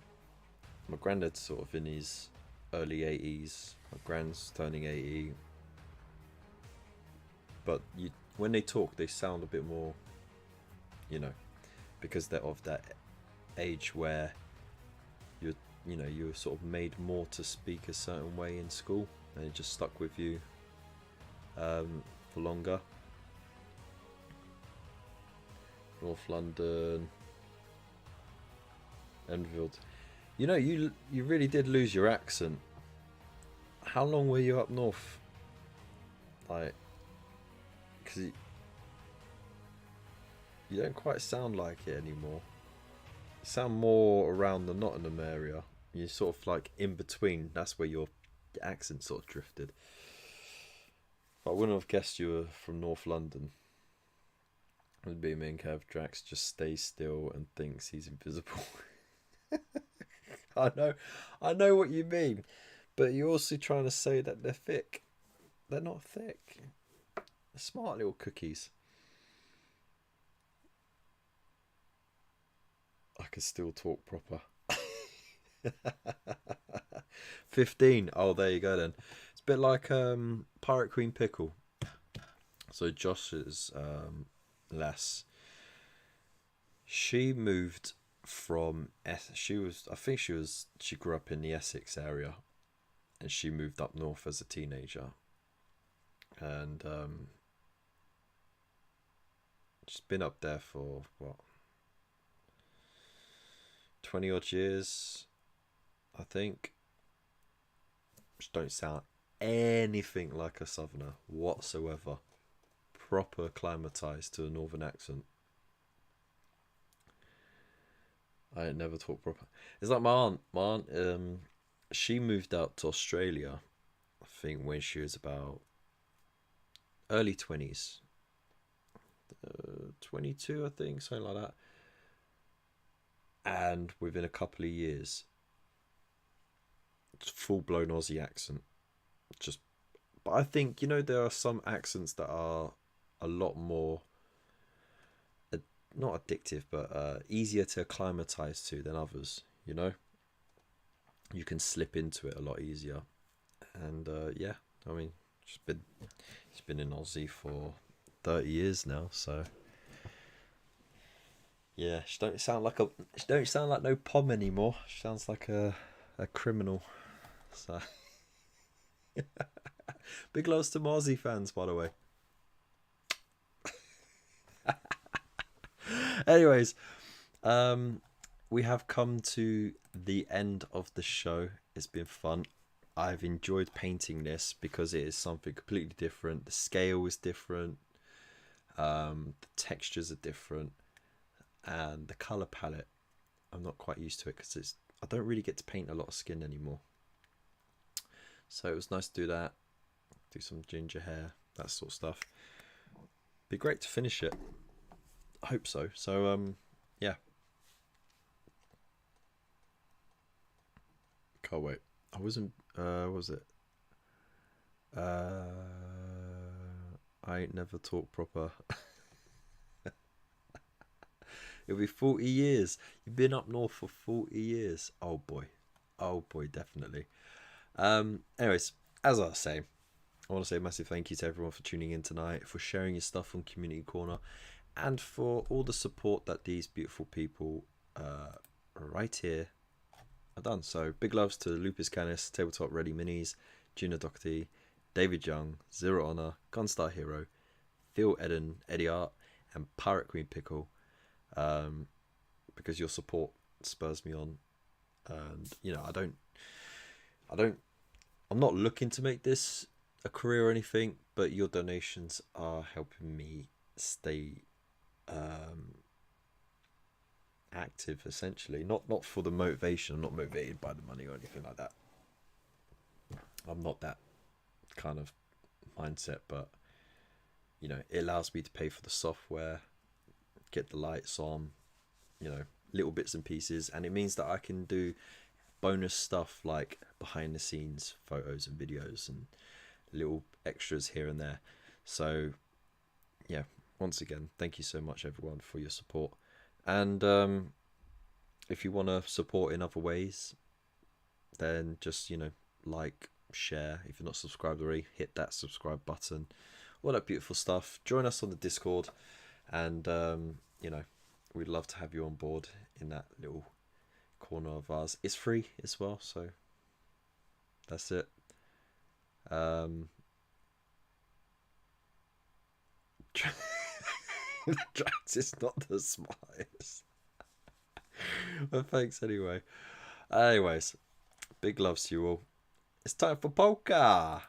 [SPEAKER 1] My granddad's sort of in his early 80s. My gran's turning 80. But when they talk, they sound a bit more, you know, because they're of that age where you're sort of made more to speak a certain way in school, and it just stuck with you for longer. North London, Enfield. You know, you really did lose your accent. How long were you up north? Like, because you don't quite sound like it anymore. You sound more around the Nottingham area. You're sort of like in between. That's where your accent sort of drifted. But I wouldn't have guessed you were from North London. It would be me and Kev. Drax just stays still and thinks he's invisible. I know what you mean, but you're also trying to say that they're thick. They're not thick. They're smart little cookies. I can still talk proper. 15. Oh, there you go then. It's a bit like Pirate Queen Pickle. So Josh's lass, she moved from she grew up in the Essex area, and she moved up north as a teenager, and she's been up there for what, 20 odd years, I think. Just don't sound anything like a southerner whatsoever. Proper acclimatized to a northern accent. I ain't never talk proper. It's like my aunt. She moved out to Australia, I think, when she was about early 20s. 22, I think, something like that. And within a couple of years, full-blown Aussie accent. But I think, you know, there are some accents that are a lot more, not addictive, but easier to acclimatize to than others. You know, you can slip into it a lot easier. And yeah, I mean, she's been in Aussie for 30 years now, so yeah, she don't sound like no pom anymore. She sounds like a criminal. So big loves to Aussie fans, by the way. Anyways, we have come to the end of the show. It's been fun. I've enjoyed painting this because it is something completely different. The scale is different. The textures are different, and the color palette, I'm not quite used to it because I don't really get to paint a lot of skin anymore. So it was nice to do that, do some ginger hair, that sort of stuff. Be great to finish it. I hope so. So yeah, can't wait. I wasn't what was it? I ain't never talk proper. It'll be 40 years. You've been up north for 40 years. Oh boy, definitely. Anyways, as I was saying, I want to say a massive thank you to everyone for tuning in tonight, for sharing your stuff on Community Corner, and for all the support that these beautiful people right here are done. So big loves to Lupus Canis, Tabletop Ready Minis, Gina Doherty, David Young, Zero Honor, Gunstar Hero, Phil Eden, Eddie Art, and Pirate Queen Pickle, because your support spurs me on. And you know, I'm not looking to make this a career or anything, but your donations are helping me stay active, essentially. Not for the motivation. I'm not motivated by the money or anything like that. I'm not that kind of mindset, but you know, it allows me to pay for the software, get the lights on, you know, little bits and pieces, and it means that I can do bonus stuff like behind the scenes photos and videos and little extras here and there. So yeah, once again, thank you so much everyone for your support. And if you want to support in other ways, then just, you know, like, share. If you're not subscribed already, hit that subscribe button, all that beautiful stuff. Join us on the Discord, and you know, we'd love to have you on board in that little corner of ours. It's free as well, so that's it. Drax is not the smartest. But thanks anyway. Anyways, big loves to you all. It's time for polka.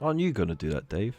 [SPEAKER 1] Aren't you gonna do that, Dave?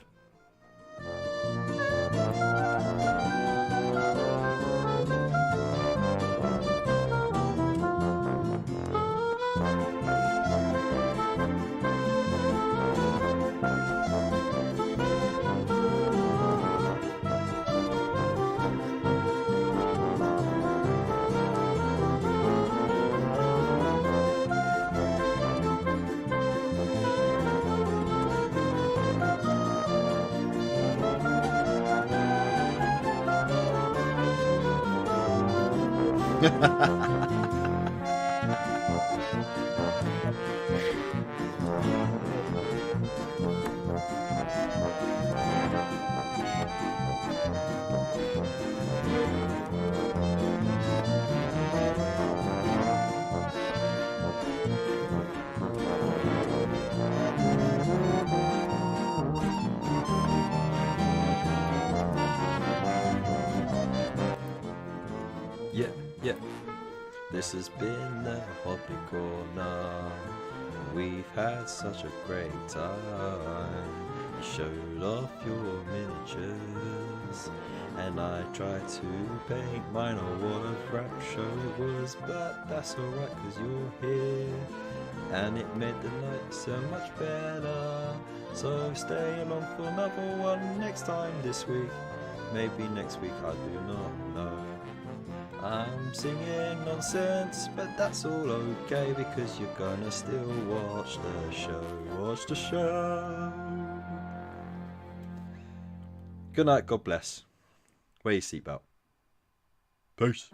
[SPEAKER 1] Yeah. This has been the Hobby Corner. We've had such a great time. You showed off your miniatures, and I tried to paint mine. Oh, what a crap show it was, but that's alright, cause you're here, and it made the night so much better. So stay along for another one next time this week. Maybe next week, I do not know. I'm singing nonsense, but that's all okay, because you're gonna still watch the show. Watch the show. Good night, God bless. Wear your seatbelt. Peace.